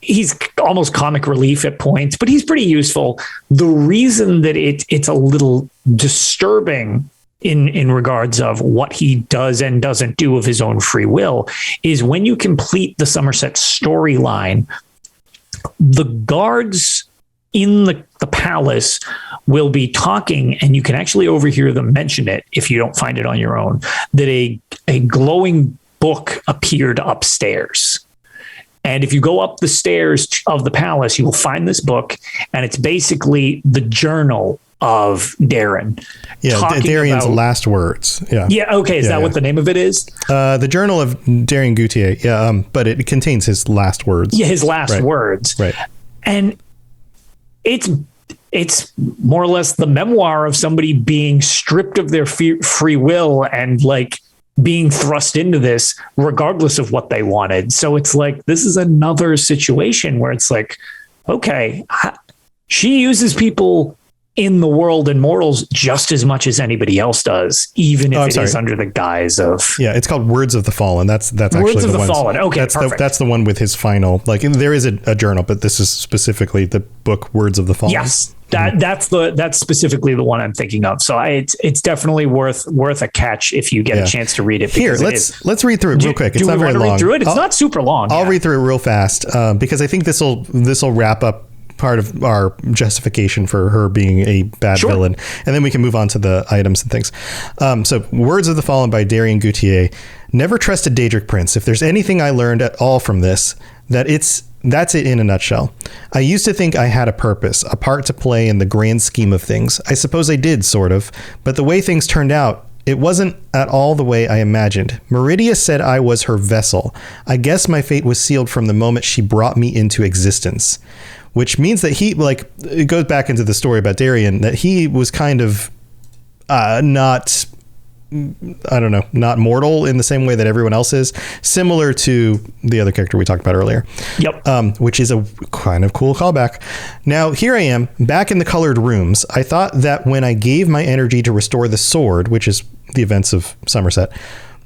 Speaker 3: he's almost comic relief at points, but he's pretty useful. The reason that it's a little disturbing in regards of what he does and doesn't do of his own free will is when you complete the Somerset storyline, the guards in the palace will be talking, and you can actually overhear them mention it if you don't find it on your own, that a glowing book appeared upstairs. And if you go up the stairs of the palace, you will find this book, and it's basically the journal of Darren.
Speaker 2: Yeah, Darian's last words. Yeah.
Speaker 3: Yeah. Okay. Is that what the name of it is?
Speaker 2: The Journal of Darian Gutier. Yeah. But it contains his last words.
Speaker 3: Yeah, his last words.
Speaker 2: Right.
Speaker 3: And it's more or less the memoir of somebody being stripped of their free will and like being thrust into this regardless of what they wanted. So it's like, this is another situation where it's like, okay, she uses people in the world and mortals just as much as anybody else does, even if it is under the guise of...
Speaker 2: Yeah, it's called Words of the Fallen. That's actually
Speaker 3: Words of the Fallen. Okay,
Speaker 2: that's the one with his final... Like, there is a journal, but this is specifically the book Words of the Fallen.
Speaker 3: Yes, that's specifically the one I'm thinking of. So it's definitely worth a catch if you get a chance to read it.
Speaker 2: Here, let's read through it real quick. It's not very long.
Speaker 3: Read through it? It's not super long.
Speaker 2: I'll read through it real fast because I think this will wrap up part of our justification for her being a bad villain, and then we can move on to the items and things. So Words of the Fallen by Darian Gutier. Never trust a Daedric prince. If there's anything I learned at all from this, that's it in a nutshell. I used to think I had a purpose, a part to play in the grand scheme of things. I suppose I did, sort of, but the way things turned out, it wasn't at all the way I imagined. Meridia said I was her vessel. I guess my fate was sealed from the moment she brought me into existence. Which means that it goes back into the story about Darian, that he was kind of not mortal in the same way that everyone else is, similar to the other character we talked about earlier.
Speaker 3: Yep.
Speaker 2: Which is a kind of cool callback. Now, here I am, back in the colored rooms. I thought that when I gave my energy to restore the sword, which is the events of Somerset,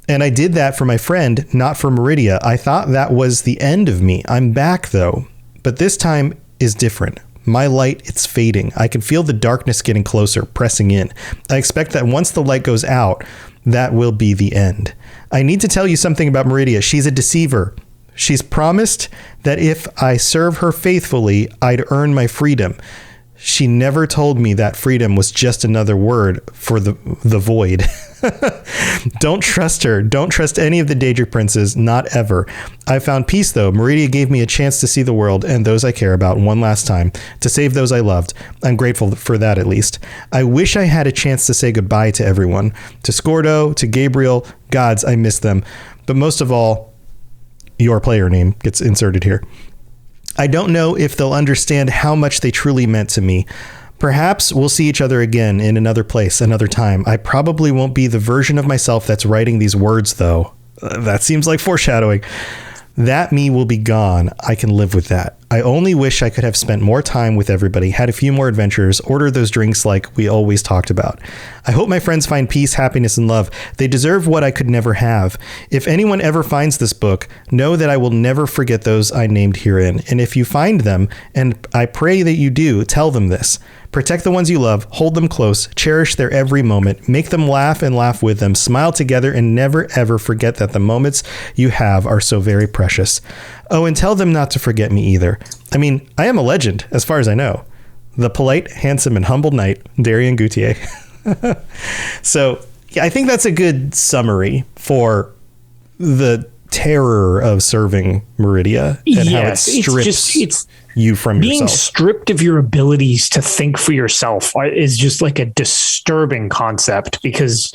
Speaker 2: and I did that for my friend, not for Meridia, I thought that was the end of me. I'm back, though. But this time is different. My light, it's fading. I can feel the darkness getting closer, pressing in. I expect that once the light goes out, that will be the end. I need to tell you something about Meridia. She's a deceiver. She's promised that if I serve her faithfully, I'd earn my freedom. She never told me that freedom was just another word for the void. Don't trust her. Don't trust any of the Daedric princes, not ever. I found peace, though. Meridia gave me a chance to see the world and those I care about one last time, to save those I loved. I'm grateful for that, at least. I wish I had a chance to say goodbye to everyone. To Scordo, to Gabriel. Gods, I miss them. But most of all, your player name gets inserted here. I don't know if they'll understand how much they truly meant to me. Perhaps we'll see each other again in another place, another time. I probably won't be the version of myself that's writing these words, though. That seems like foreshadowing. That me will be gone. I can live with that. I only wish I could have spent more time with everybody, had a few more adventures, ordered those drinks like we always talked about. I hope my friends find peace, happiness, and love. They deserve what I could never have. If anyone ever finds this book, know that I will never forget those I named herein. And if you find them, and I pray that you do, tell them this. Protect the ones you love, hold them close, cherish their every moment, make them laugh and laugh with them, smile together, and never ever forget that the moments you have are so very precious. Oh, and tell them not to forget me either. I mean, I am a legend, as far as I know. The polite, handsome, and humble knight, Darian Gautier. So, yeah, I think that's a good summary for the terror of serving Meridia and how it strips you from yourself.
Speaker 3: Being stripped of your abilities to think for yourself is just like a disturbing concept, because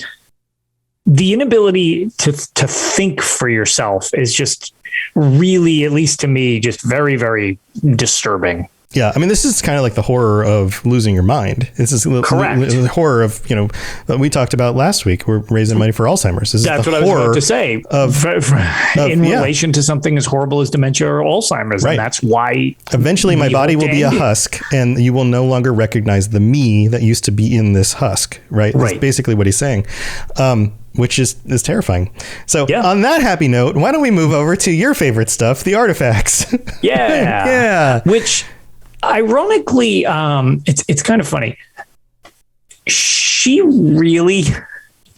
Speaker 3: the inability to think for yourself is just really, at least to me, just very, very disturbing.
Speaker 2: Yeah, I mean, this is kind of like the horror of losing your mind. This is the horror of, that we talked about last week. We're raising money for Alzheimer's.
Speaker 3: That's what I was about to say. In relation to something as horrible as dementia or Alzheimer's.
Speaker 2: Right.
Speaker 3: And that's why
Speaker 2: eventually my body will be a husk, and you will no longer recognize the me that used to be in this husk. Right. That's basically what he's saying. Which is terrifying. So on that happy note, why don't we move over to your favorite stuff, the artifacts?
Speaker 3: Yeah.
Speaker 2: Yeah.
Speaker 3: Which, ironically, it's kind of funny. She really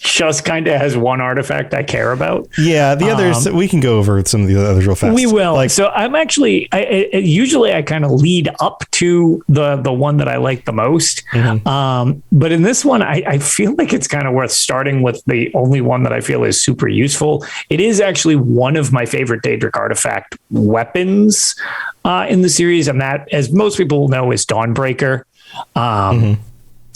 Speaker 3: just kind of has one artifact I care about.
Speaker 2: Yeah, the others, we can go over some of the others real fast.
Speaker 3: We will. So I'm actually, usually I kind of lead up to the one that I like the most. Mm-hmm. But in this one, I feel like it's kind of worth starting with the only one that I feel is super useful. It is actually one of my favorite Daedric artifact weapons in the series. And that, as most people know, is Dawnbreaker. Mm-hmm.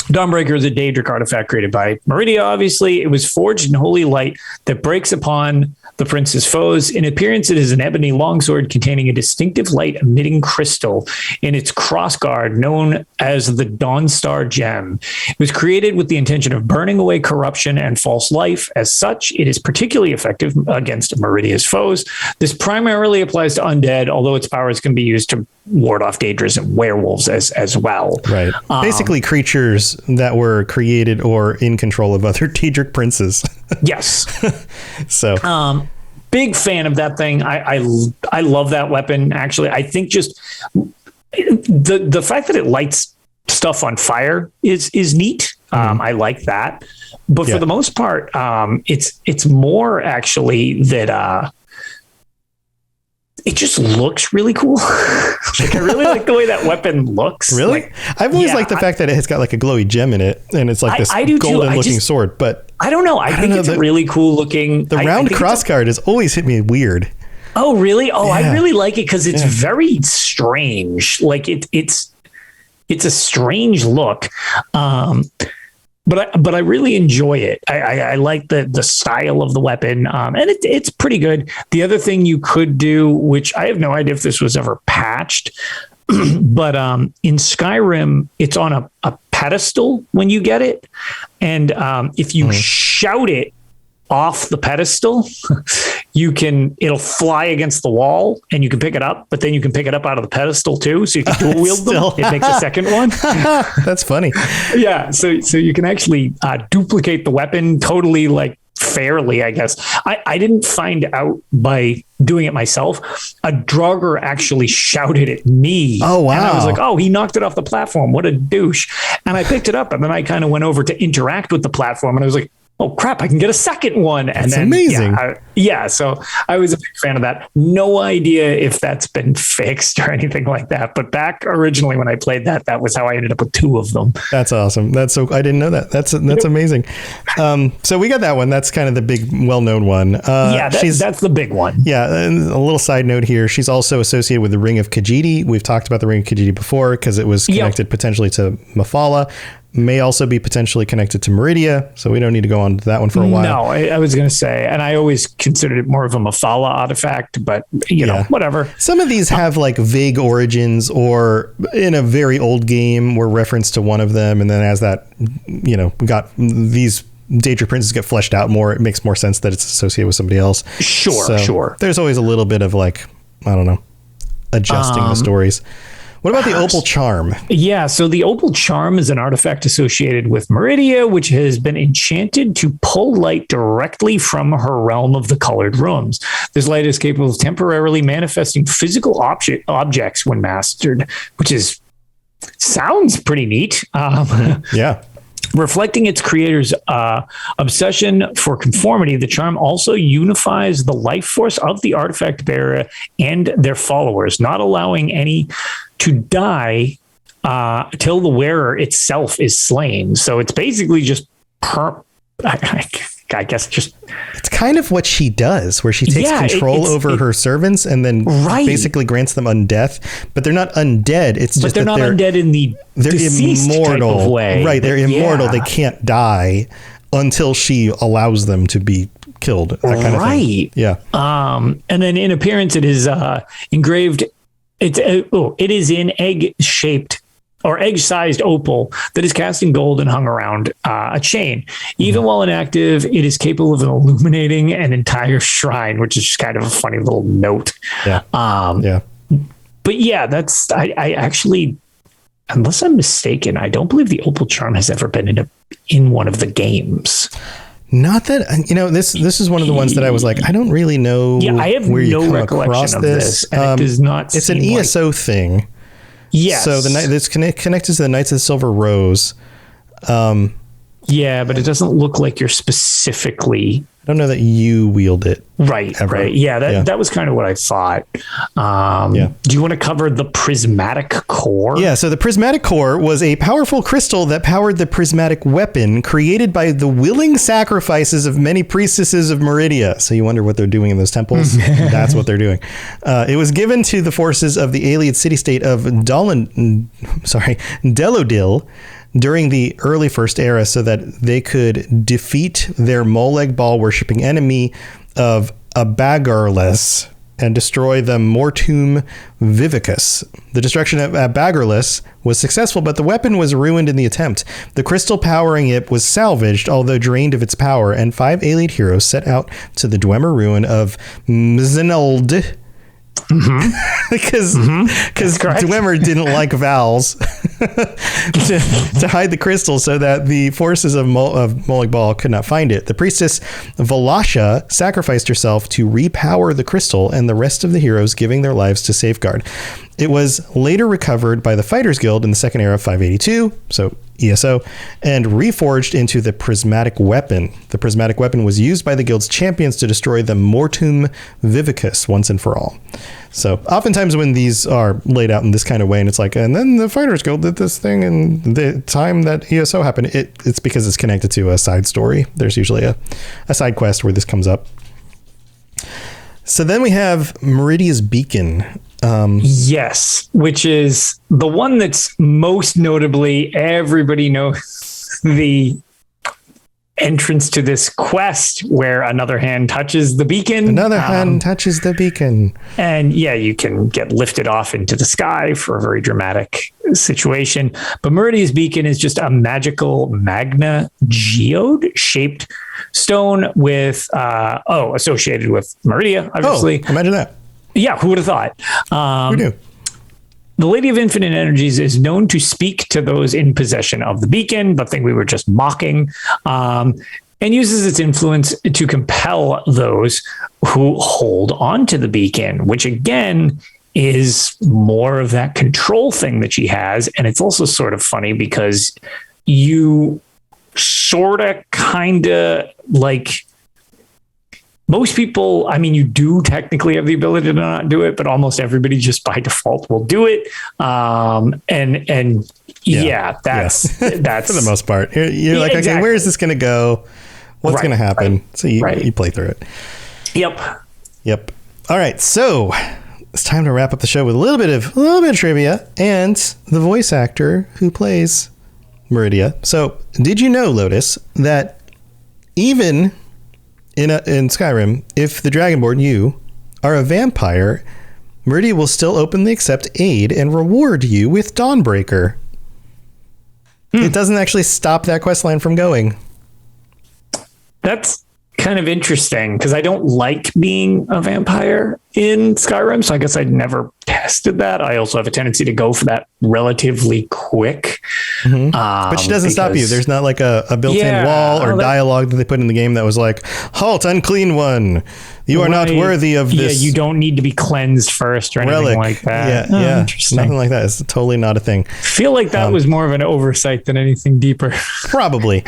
Speaker 3: Dawnbreaker is a Daedric artifact created by Meridia, obviously. It was forged in holy light that breaks upon the prince's foes. In appearance, it is an ebony longsword containing a distinctive light-emitting crystal in its crossguard known as the Dawnstar Gem. It was created with the intention of burning away corruption and false life. As such, it is particularly effective against Meridia's foes. This primarily applies to undead, although its powers can be used to ward off Daedras and werewolves as well.
Speaker 2: Right. Basically creatures that were created or in control of other Daedric princes.
Speaker 3: Yes.
Speaker 2: So
Speaker 3: big fan of that thing. I love that weapon. Actually, I think just the fact that it lights stuff on fire is neat. I like that. But for the most part, it's more actually that it just looks really cool. Like, I really like the way that weapon looks.
Speaker 2: Really?
Speaker 3: Like,
Speaker 2: I've always liked the fact that it has got like a glowy gem in it, and it's like this golden looking sword. But
Speaker 3: I don't know. I think it's a really cool looking.
Speaker 2: The round crossguard has always hit me weird.
Speaker 3: Oh, really? Oh, yeah. I really like it because it's very strange. Like it's a strange look. But I really enjoy it. I like the style of the weapon, and it's pretty good. The other thing you could do, which I have no idea if this was ever patched, but in Skyrim, it's on a pedestal when you get it, and if you shout it off the pedestal, it'll fly against the wall and you can pick it up, but then you can pick it up out of the pedestal too. So you can dual wield them. It makes a second one.
Speaker 2: That's funny.
Speaker 3: Yeah. So you can actually duplicate the weapon totally, like, fairly, I guess. I didn't find out by doing it myself. A Draugr actually shouted at me.
Speaker 2: Oh, wow.
Speaker 3: And I was like, oh, he knocked it off the platform. What a douche. And I picked it up, and then I kind of went over to interact with the platform, and I was like, oh crap, I can get a second one. And
Speaker 2: that's amazing.
Speaker 3: So I was a big fan of that. No idea if that's been fixed or anything like that. But back originally when I played that was how I ended up with two of them. That's
Speaker 2: awesome. I didn't know that. That's amazing. So we got that one. That's kind of the big, well-known one.
Speaker 3: That's the big one.
Speaker 2: Yeah. And a little side note here. She's also associated with the Ring of Khajiit. We've talked about the Ring of Khajiit before because it was connected potentially to Mephala. May also be potentially connected to Meridia, so we don't need to go on to that one for a while.
Speaker 3: No, I was going to say, and I always considered it more of a Mephala artifact, but you know, whatever.
Speaker 2: Some of these have like vague origins, or in a very old game were referenced to one of them, and then as that, got these Daedric princes get fleshed out more, it makes more sense that it's associated with somebody else.
Speaker 3: Sure.
Speaker 2: There's always a little bit of like, I don't know, adjusting the stories. What about the Opal Charm?
Speaker 3: Yeah, so the Opal Charm is an artifact associated with Meridia, which has been enchanted to pull light directly from her realm of the colored rooms. This light is capable of temporarily manifesting physical objects when mastered, which sounds pretty neat.
Speaker 2: Yeah.
Speaker 3: Reflecting its creator's obsession for conformity, the charm also unifies the life force of the artifact bearer and their followers, not allowing any to die till the wearer itself is slain. So it's basically just I guess just
Speaker 2: it's kind of what she does, where she takes control over her servants and then basically grants them undeath, but they're not undead. It's just
Speaker 3: they're not undead in the
Speaker 2: immortal
Speaker 3: type of way.
Speaker 2: Right, they're immortal. They can't die until she allows them to be killed. That kind of thing. Yeah.
Speaker 3: And then in appearance, it is engraved. It is in egg-shaped or egg-sized opal that is cast in gold and hung around a chain. Even while inactive, it is capable of illuminating an entire shrine, which is just kind of a funny little note.
Speaker 2: Yeah.
Speaker 3: But yeah, I actually, unless I'm mistaken, I don't believe the Opal Charm has ever been in one of the games.
Speaker 2: Not that, this is one of the ones that I was like, I don't really know.
Speaker 3: Yeah, I have no recollection of this. And it does not
Speaker 2: It's an ESO thing.
Speaker 3: Yes.
Speaker 2: So it's connected to the Knights of the Silver Rose.
Speaker 3: Yeah, but it doesn't look like you're specifically.
Speaker 2: I don't know that you wield it.
Speaker 3: Right.
Speaker 2: Ever.
Speaker 3: Right. Yeah. That was kind of what I thought. Do you want to cover the prismatic core?
Speaker 2: Yeah. So the prismatic core was a powerful crystal that powered the prismatic weapon created by the willing sacrifices of many priestesses of Meridia. So you wonder what they're doing in those temples. That's what they're doing. It was given to the forces of the alien city-state of Delodil during the early First Era so that they could defeat their Moleg Ball worshipping enemy of Abagarless and destroy the Mortum Vivicus. The destruction of Abagarless was successful, but the weapon was ruined in the attempt. The crystal powering it was salvaged, although drained of its power, and 5 alien heroes set out to the Dwemer ruin of Mzinald. Because Dwemer didn't like vowels to hide the crystal so that the forces of Moleg Bal could not find it. The priestess Valasha sacrificed herself to repower the crystal, and the rest of the heroes giving their lives to safeguard. It was later recovered by the Fighters Guild in the Second Era of 582, so ESO, and reforged into the prismatic weapon. The prismatic weapon was used by the guild's champions to destroy the Mortum Vivicus once and for all. So oftentimes when these are laid out in this kind of way, and it's like, and then the Fighters Guild did this thing in the time that ESO happened, it's because it's connected to a side story. There's usually a side quest where this comes up. So then we have Meridia's Beacon.
Speaker 3: Yes, which is the one that's most notably, everybody knows the entrance to this quest where another hand touches the beacon.
Speaker 2: Another hand touches the beacon.
Speaker 3: And yeah, you can get lifted off into the sky for a very dramatic situation. But Meridia's Beacon is just a magical magna geode shaped stone with, associated with Meridia, obviously.
Speaker 2: Oh, imagine that.
Speaker 3: Yeah, who would have thought?
Speaker 2: Who knew?
Speaker 3: The Lady of Infinite Energies is known to speak to those in possession of the beacon, the thing we were just mocking, and uses its influence to compel those who hold on to the beacon, which again is more of that control thing that she has. And it's also sort of funny because you sort of kind of like... Most people, I mean, you do technically have the ability to not do it, but almost everybody just by default will do it. That's
Speaker 2: for the most part. You're like, exactly. Okay, where is this going to go? What's going to happen? Right. So you play through it.
Speaker 3: Yep.
Speaker 2: All right. So it's time to wrap up the show with a little bit of trivia and the voice actor who plays Meridia. So did you know, Lotus, that even in Skyrim, if the Dragonborn, you, are a vampire, Meridia will still openly accept aid and reward you with Dawnbreaker. It doesn't actually stop that questline from going.
Speaker 3: That's kind of interesting because I don't like being a vampire in Skyrim, so I guess I'd never tested that. I also have a tendency to go for that relatively quick.
Speaker 2: Mm-hmm. But she doesn't stop you. There's not like a built-in wall or dialogue that they put in the game that was like, "Halt, unclean one! You are not worthy of this."
Speaker 3: Yeah, you don't need to be cleansed first or anything like that.
Speaker 2: Yeah,
Speaker 3: interesting.
Speaker 2: Nothing like that. It's totally not a thing.
Speaker 3: I feel like that was more of an oversight than anything deeper.
Speaker 2: Probably.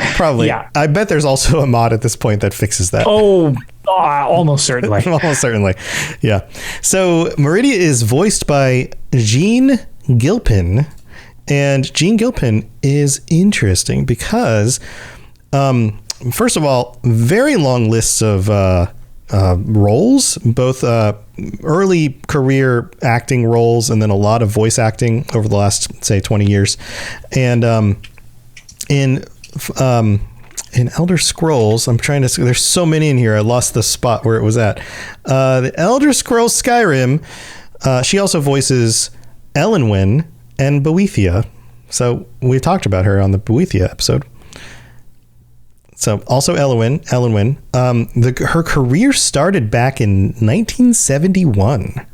Speaker 2: Yeah. I bet there's also a mod at this point that fixes that.
Speaker 3: Oh, almost certainly.
Speaker 2: Almost certainly. Yeah. So Meridia is voiced by Jean Gilpin. And Jean Gilpin is interesting because, first of all, very long lists of roles, both early career acting roles and then a lot of voice acting over the last, say, 20 years. And in Elder Scrolls, I'm trying to, there's so many in here, I lost the spot where it was at. The Elder Scrolls Skyrim, she also voices Elenwen and Boethia. So we talked about her on the Boethia episode. So also Elenwen. Her career started back in 1971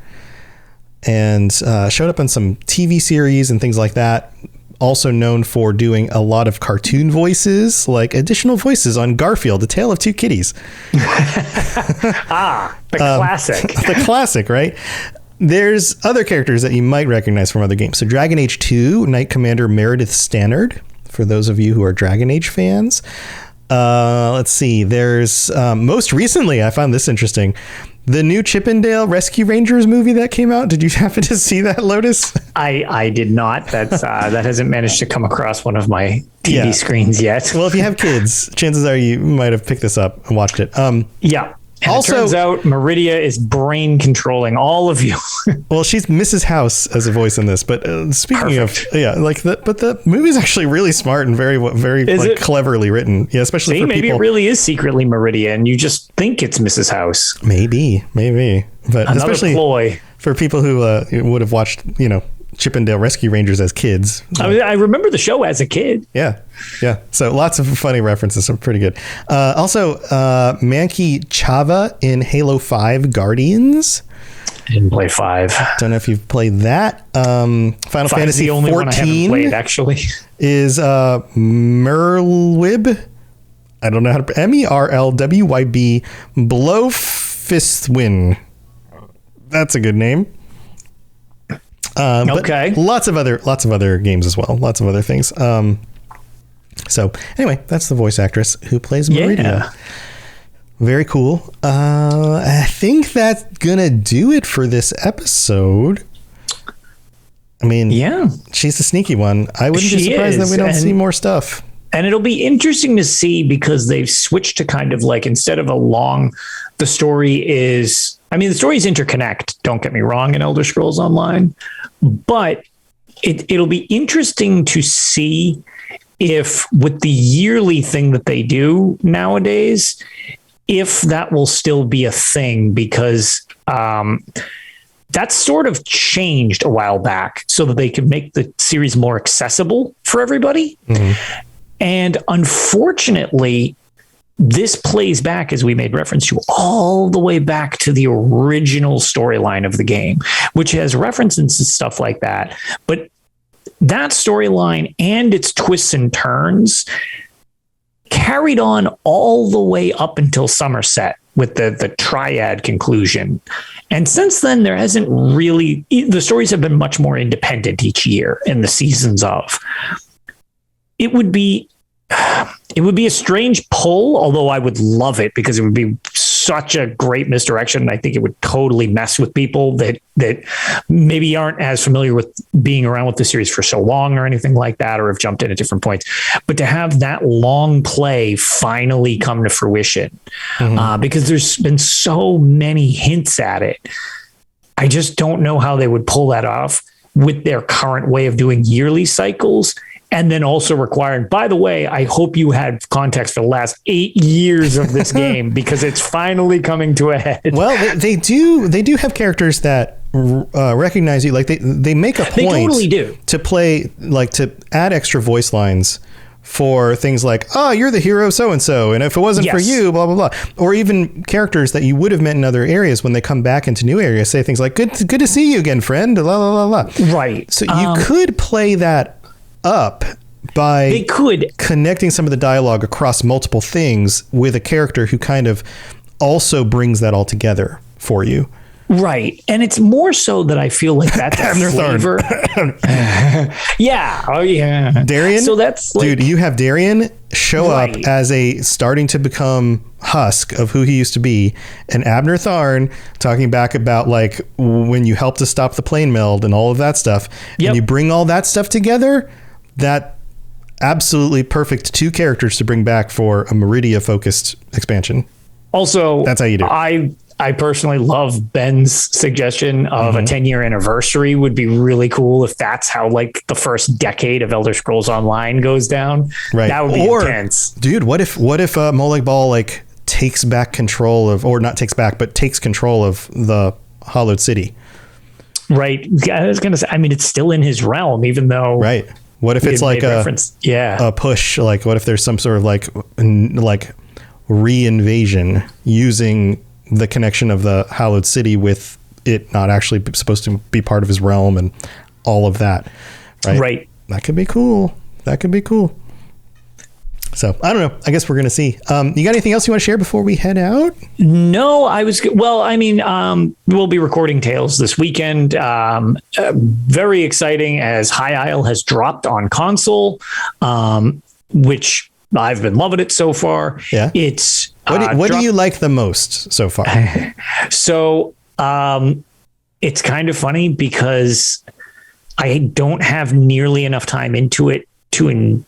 Speaker 2: and showed up on some TV series and things like that. Also known for doing a lot of cartoon voices, like additional voices on Garfield, A Tale of Two Kitties.
Speaker 3: The classic.
Speaker 2: The classic, right? There's other characters that you might recognize from other games. So Dragon Age 2, Knight Commander Meredith Stannard, for those of you who are Dragon Age fans. Let's see. There's most recently, I found this interesting, the new Chippendale Rescue Rangers movie that came out. Did you happen to see that, Lotus?
Speaker 3: I did not. That's that hasn't managed to come across one of my TV screens yet.
Speaker 2: Well, if you have kids, chances are you might have picked this up and watched it.
Speaker 3: Yeah. And also, it turns out Meridia is brain controlling all of you.
Speaker 2: Well, she's Mrs. House as a voice in this. But speaking
Speaker 3: Perfect.
Speaker 2: but the movie's actually really smart and very like, cleverly written. Yeah, especially for
Speaker 3: maybe
Speaker 2: people.
Speaker 3: It really is secretly Meridia, and you just think it's Mrs. House.
Speaker 2: Maybe, but
Speaker 3: another
Speaker 2: especially
Speaker 3: ploy
Speaker 2: for people who would have watched, Chippendale Rescue Rangers as kids.
Speaker 3: I remember the show as a kid.
Speaker 2: Yeah. So lots of funny references. Some pretty good. Also, Manki Chava in Halo 5 Guardians.
Speaker 3: Didn't play 5.
Speaker 2: Don't know if you've played that. Final Fantasy
Speaker 3: the only
Speaker 2: 14
Speaker 3: one I haven't played, actually.
Speaker 2: Is Merlwyb. I don't know how to MERLWYB Blowfistwin. That's a good name.
Speaker 3: Okay.
Speaker 2: But lots of other games as well. Lots of other things. So anyway, that's the voice actress who plays Meridia. Yeah. Very cool. I think that's gonna do it for this episode. I mean, yeah, she's the sneaky one. I wouldn't be surprised that we don't see more stuff.
Speaker 3: And it'll be interesting to see because they've switched to kind of like, instead of the story is interconnect, don't get me wrong, in Elder Scrolls Online, but it'll be interesting to see if with the yearly thing that they do nowadays, if that will still be a thing, because that's sort of changed a while back so that they could make the series more accessible for everybody. Mm-hmm. And unfortunately, this plays back, as we made reference to, all the way back to the original storyline of the game, which has references and stuff like that. But that storyline and its twists and turns carried on all the way up until Somerset with the triad conclusion. And since then, there hasn't really, the stories have been much more independent each year in the seasons of. It would be a strange pull, although I would love it because it would be such a great misdirection. And I think it would totally mess with people that maybe aren't as familiar with being around with the series for so long or anything like that, or have jumped in at different points. But to have that long play finally come to fruition, because there's been so many hints at it, I just don't know how they would pull that off with their current way of doing yearly cycles. And then also requiring, by the way, I hope you had context for the last 8 years of this game because it's finally coming to a head.
Speaker 2: Well, they do have characters that recognize you. Like they make a point
Speaker 3: they totally do.
Speaker 2: To play, like to add extra voice lines for things like, oh, you're the hero so-and-so, and if it wasn't for you, blah, blah, blah. Or even characters that you would have met in other areas, when they come back into new areas, say things like, good to see you again, friend, blah, blah, blah, blah.
Speaker 3: Right.
Speaker 2: So you could play that up by connecting some of the dialogue across multiple things with a character who kind of also brings that all together for you.
Speaker 3: Right. And it's more so that I feel like that's a flavor. Yeah. Oh, yeah.
Speaker 2: Darian?
Speaker 3: So that's
Speaker 2: like, dude, you have Darian show up as a starting to become husk of who he used to be, and Abner Tharn talking back about like when you helped to stop the plane meld and all of that stuff. Yep. And you bring all that stuff together, that absolutely perfect 2 characters to bring back for a Meridia focused expansion.
Speaker 3: Also,
Speaker 2: that's how you do it.
Speaker 3: I personally love Ben's suggestion of a 10-year anniversary. Would be really cool if that's how like the first decade of Elder Scrolls Online goes down.
Speaker 2: Right.
Speaker 3: That would be intense.
Speaker 2: Dude, what if Molag Bal like takes back control of, or not takes back, but takes control of the Hollowed City? Right.
Speaker 3: I was going to say, I mean, it's still in his realm, even though.
Speaker 2: Right. What if it's like a push? Like, what if there's some sort of like re-invasion using the connection of the Hallowed City with it not actually supposed to be part of his realm and all of that. Right. That could be cool. So I don't know. I guess we're going to see. You got anything else you want to share before we head out?
Speaker 3: No, we'll be recording Tales this weekend. Very exciting as High Isle has dropped on console, which I've been loving it so far.
Speaker 2: Yeah.
Speaker 3: It's
Speaker 2: what do you like the most so far?
Speaker 3: So it's kind of funny because I don't have nearly enough time into it to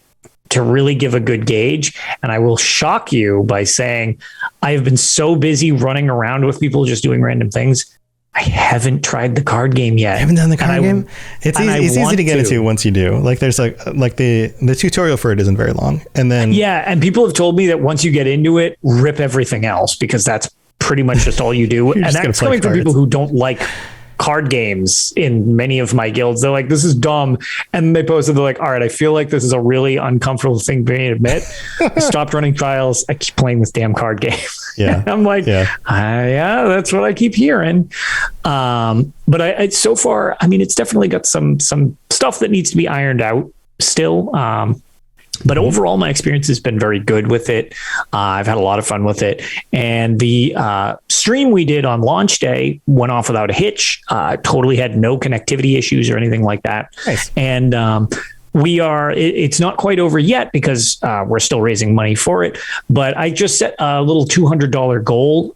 Speaker 3: really give a good gauge. And I will shock you by saying I have been so busy running around with people just doing random things. I haven't tried the card game yet.
Speaker 2: I haven't done the card game. It's easy to get into once you do. Like there's like the tutorial for it isn't very long. And then
Speaker 3: and people have told me that once you get into it, rip everything else because that's pretty much just all you do. And that's coming from people who don't like card games in many of my guilds. They're like, this is dumb. And they posted, they're like, all right, I feel like this is a really uncomfortable thing for me to admit. I stopped running trials. I keep playing this damn card game.
Speaker 2: Yeah.
Speaker 3: I'm like, that's what I keep hearing. But I so far, I mean, it's definitely got some stuff that needs to be ironed out still. But overall, my experience has been very good with it. I've had a lot of fun with it. And the stream we did on launch day went off without a hitch. Totally had no connectivity issues or anything like that.
Speaker 2: Nice.
Speaker 3: And it's not quite over yet because we're still raising money for it. But I just set a little $200 goal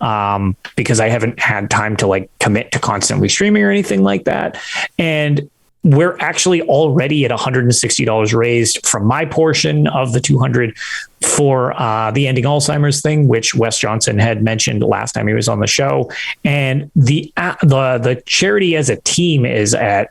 Speaker 3: because I haven't had time to like commit to constantly streaming or anything like that. And we're actually already at $160 raised from my portion of the 200 for the Ending Alzheimer's thing, which Wes Johnson had mentioned last time he was on the show. And the charity as a team is at,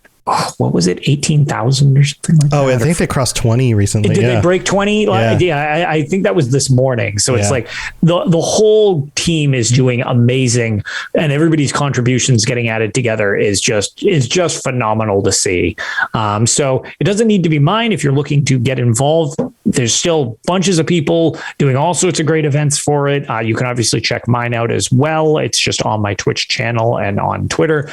Speaker 3: what was it, 18,000 or something like that?
Speaker 2: Oh, I think they crossed 20 recently.
Speaker 3: Did they break 20? Yeah, I think that was this morning. So it's like the whole team is doing amazing, and everybody's contributions getting added together is just phenomenal to see. So it doesn't need to be mine if you're looking to get involved. There's still bunches of people doing all sorts of great events for it. You can obviously check mine out as well. It's just on my Twitch channel and on Twitter.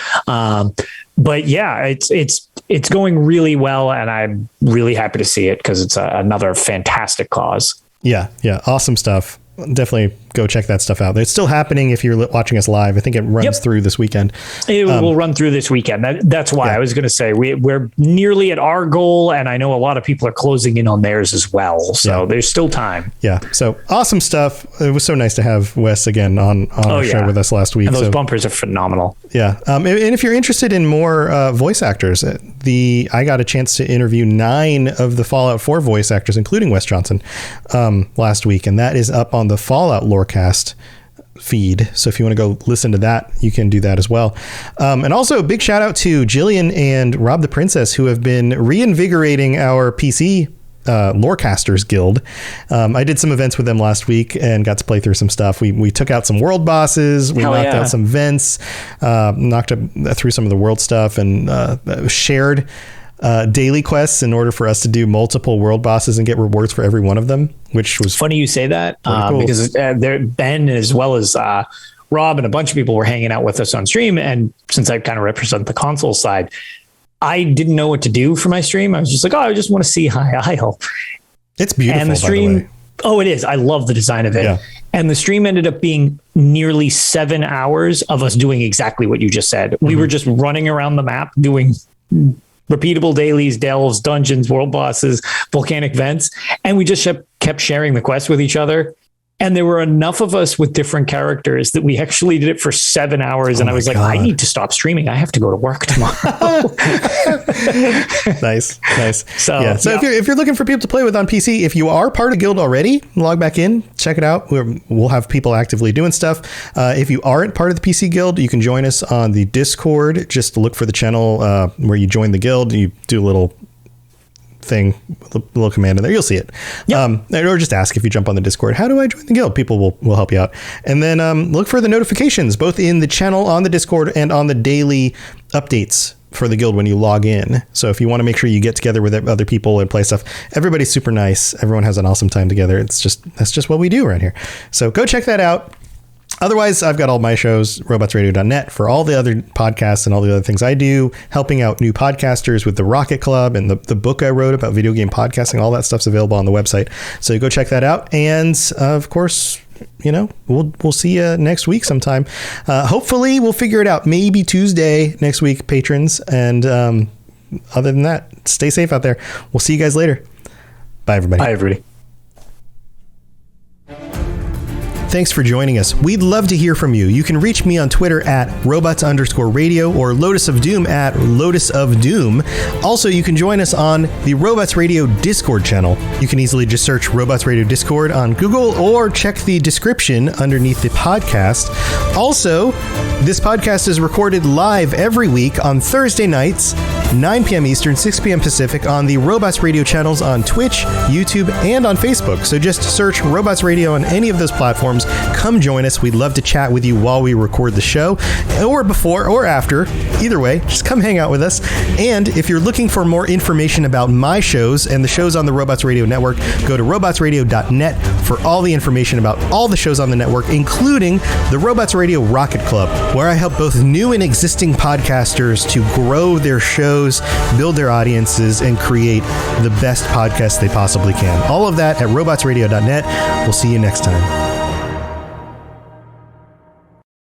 Speaker 3: But yeah, it's going really well, and I'm really happy to see it because it's another fantastic cause.
Speaker 2: Yeah, awesome stuff. Definitely go check that stuff out. It's still happening if you're watching us live. I think it runs through this weekend.
Speaker 3: It will run through this weekend. That's why I was going to say we're nearly at our goal, and I know a lot of people are closing in on theirs as well. So there's still time.
Speaker 2: Yeah. So awesome stuff. It was so nice to have Wes again on our show with us last week.
Speaker 3: And those bumpers are phenomenal.
Speaker 2: Yeah. And if you're interested in more voice actors, I got a chance to interview 9 of the Fallout 4 voice actors, including Wes Johnson, last week, and that is up on the Fallout Lorecast feed. So if you want to go listen to that, you can do that as well. And also a big shout out to Jillian and Rob the Princess, who have been reinvigorating our PC Lorecasters Guild. I did some events with them last week and got to play through some stuff. We took out some world bosses. We knocked out some vents, knocked through some of the world stuff, and shared daily quests in order for us to do multiple world bosses and get rewards for every one of them, which was
Speaker 3: funny you say that
Speaker 2: cool.
Speaker 3: Because Ben, as well as Rob and a bunch of people were hanging out with us on stream. And since I kind of represent the console side, I didn't know what to do for my stream. I was just like, I just want to see High Isle.
Speaker 2: It's beautiful.
Speaker 3: And the stream,
Speaker 2: by the way.
Speaker 3: Oh, it is. I love the design of it.
Speaker 2: Yeah.
Speaker 3: And the stream ended up being nearly 7 hours of us doing exactly what you just said. Mm-hmm. We were just running around the map doing repeatable dailies, delves, dungeons, world bosses, volcanic vents. And we just kept sharing the quests with each other. And there were enough of us with different characters that we actually did it for 7 hours. And I was like, I need to stop streaming. I have to go to work tomorrow.
Speaker 2: Nice.
Speaker 3: So
Speaker 2: yeah. If you're looking for people to play with on PC, if you are part of Guild already, log back in, check it out. We'll have people actively doing stuff. If you aren't part of the PC Guild, you can join us on the Discord. Just look for the channel where you join the Guild. You do a little thing, a little command in there, you'll see it. Yep. Or just ask if you jump on the Discord, how do I join the guild? People will help you out. And then look for the notifications both in the channel on the Discord and on the daily updates for the guild when you log in. So if you want to make sure you get together with other people and play stuff, everybody's super nice. Everyone has an awesome time together. That's just what we do around here. So go check that out. Otherwise, I've got all my shows, robotsradio.net, for all the other podcasts and all the other things I do, helping out new podcasters with the Rocket Club and the book I wrote about video game podcasting. All that stuff's available on the website. So go check that out. And of course, we'll see you next week sometime. Hopefully, we'll figure it out. Maybe Tuesday next week, patrons. And other than that, stay safe out there. We'll see you guys later. Bye, everybody.
Speaker 3: Bye, everybody.
Speaker 2: Thanks for joining us. We'd love to hear from you. You can reach me on Twitter at robots_radio or Lotus of Doom at Lotus of Doom. Also, you can join us on the Robots Radio Discord channel. You can easily just search Robots Radio Discord on Google or check the description underneath the podcast. Also, this podcast is recorded live every week on Thursday nights, 9 p.m. Eastern, 6 p.m. Pacific on the Robots Radio channels on Twitch, YouTube, and on Facebook. So just search Robots Radio on any of those platforms. Come join us. We'd love to chat with you while we record the show, or before or after. Either way, just come hang out with us. And if you're looking for more information about my shows and the shows on the Robots Radio Network, go to robotsradio.net for all the information about all the shows on the network, including the Robots Radio Rocket Club, where I help both new and existing podcasters to grow their shows, build their audiences, and create the best podcasts they possibly can. All of that at robotsradio.net. We'll see you next time.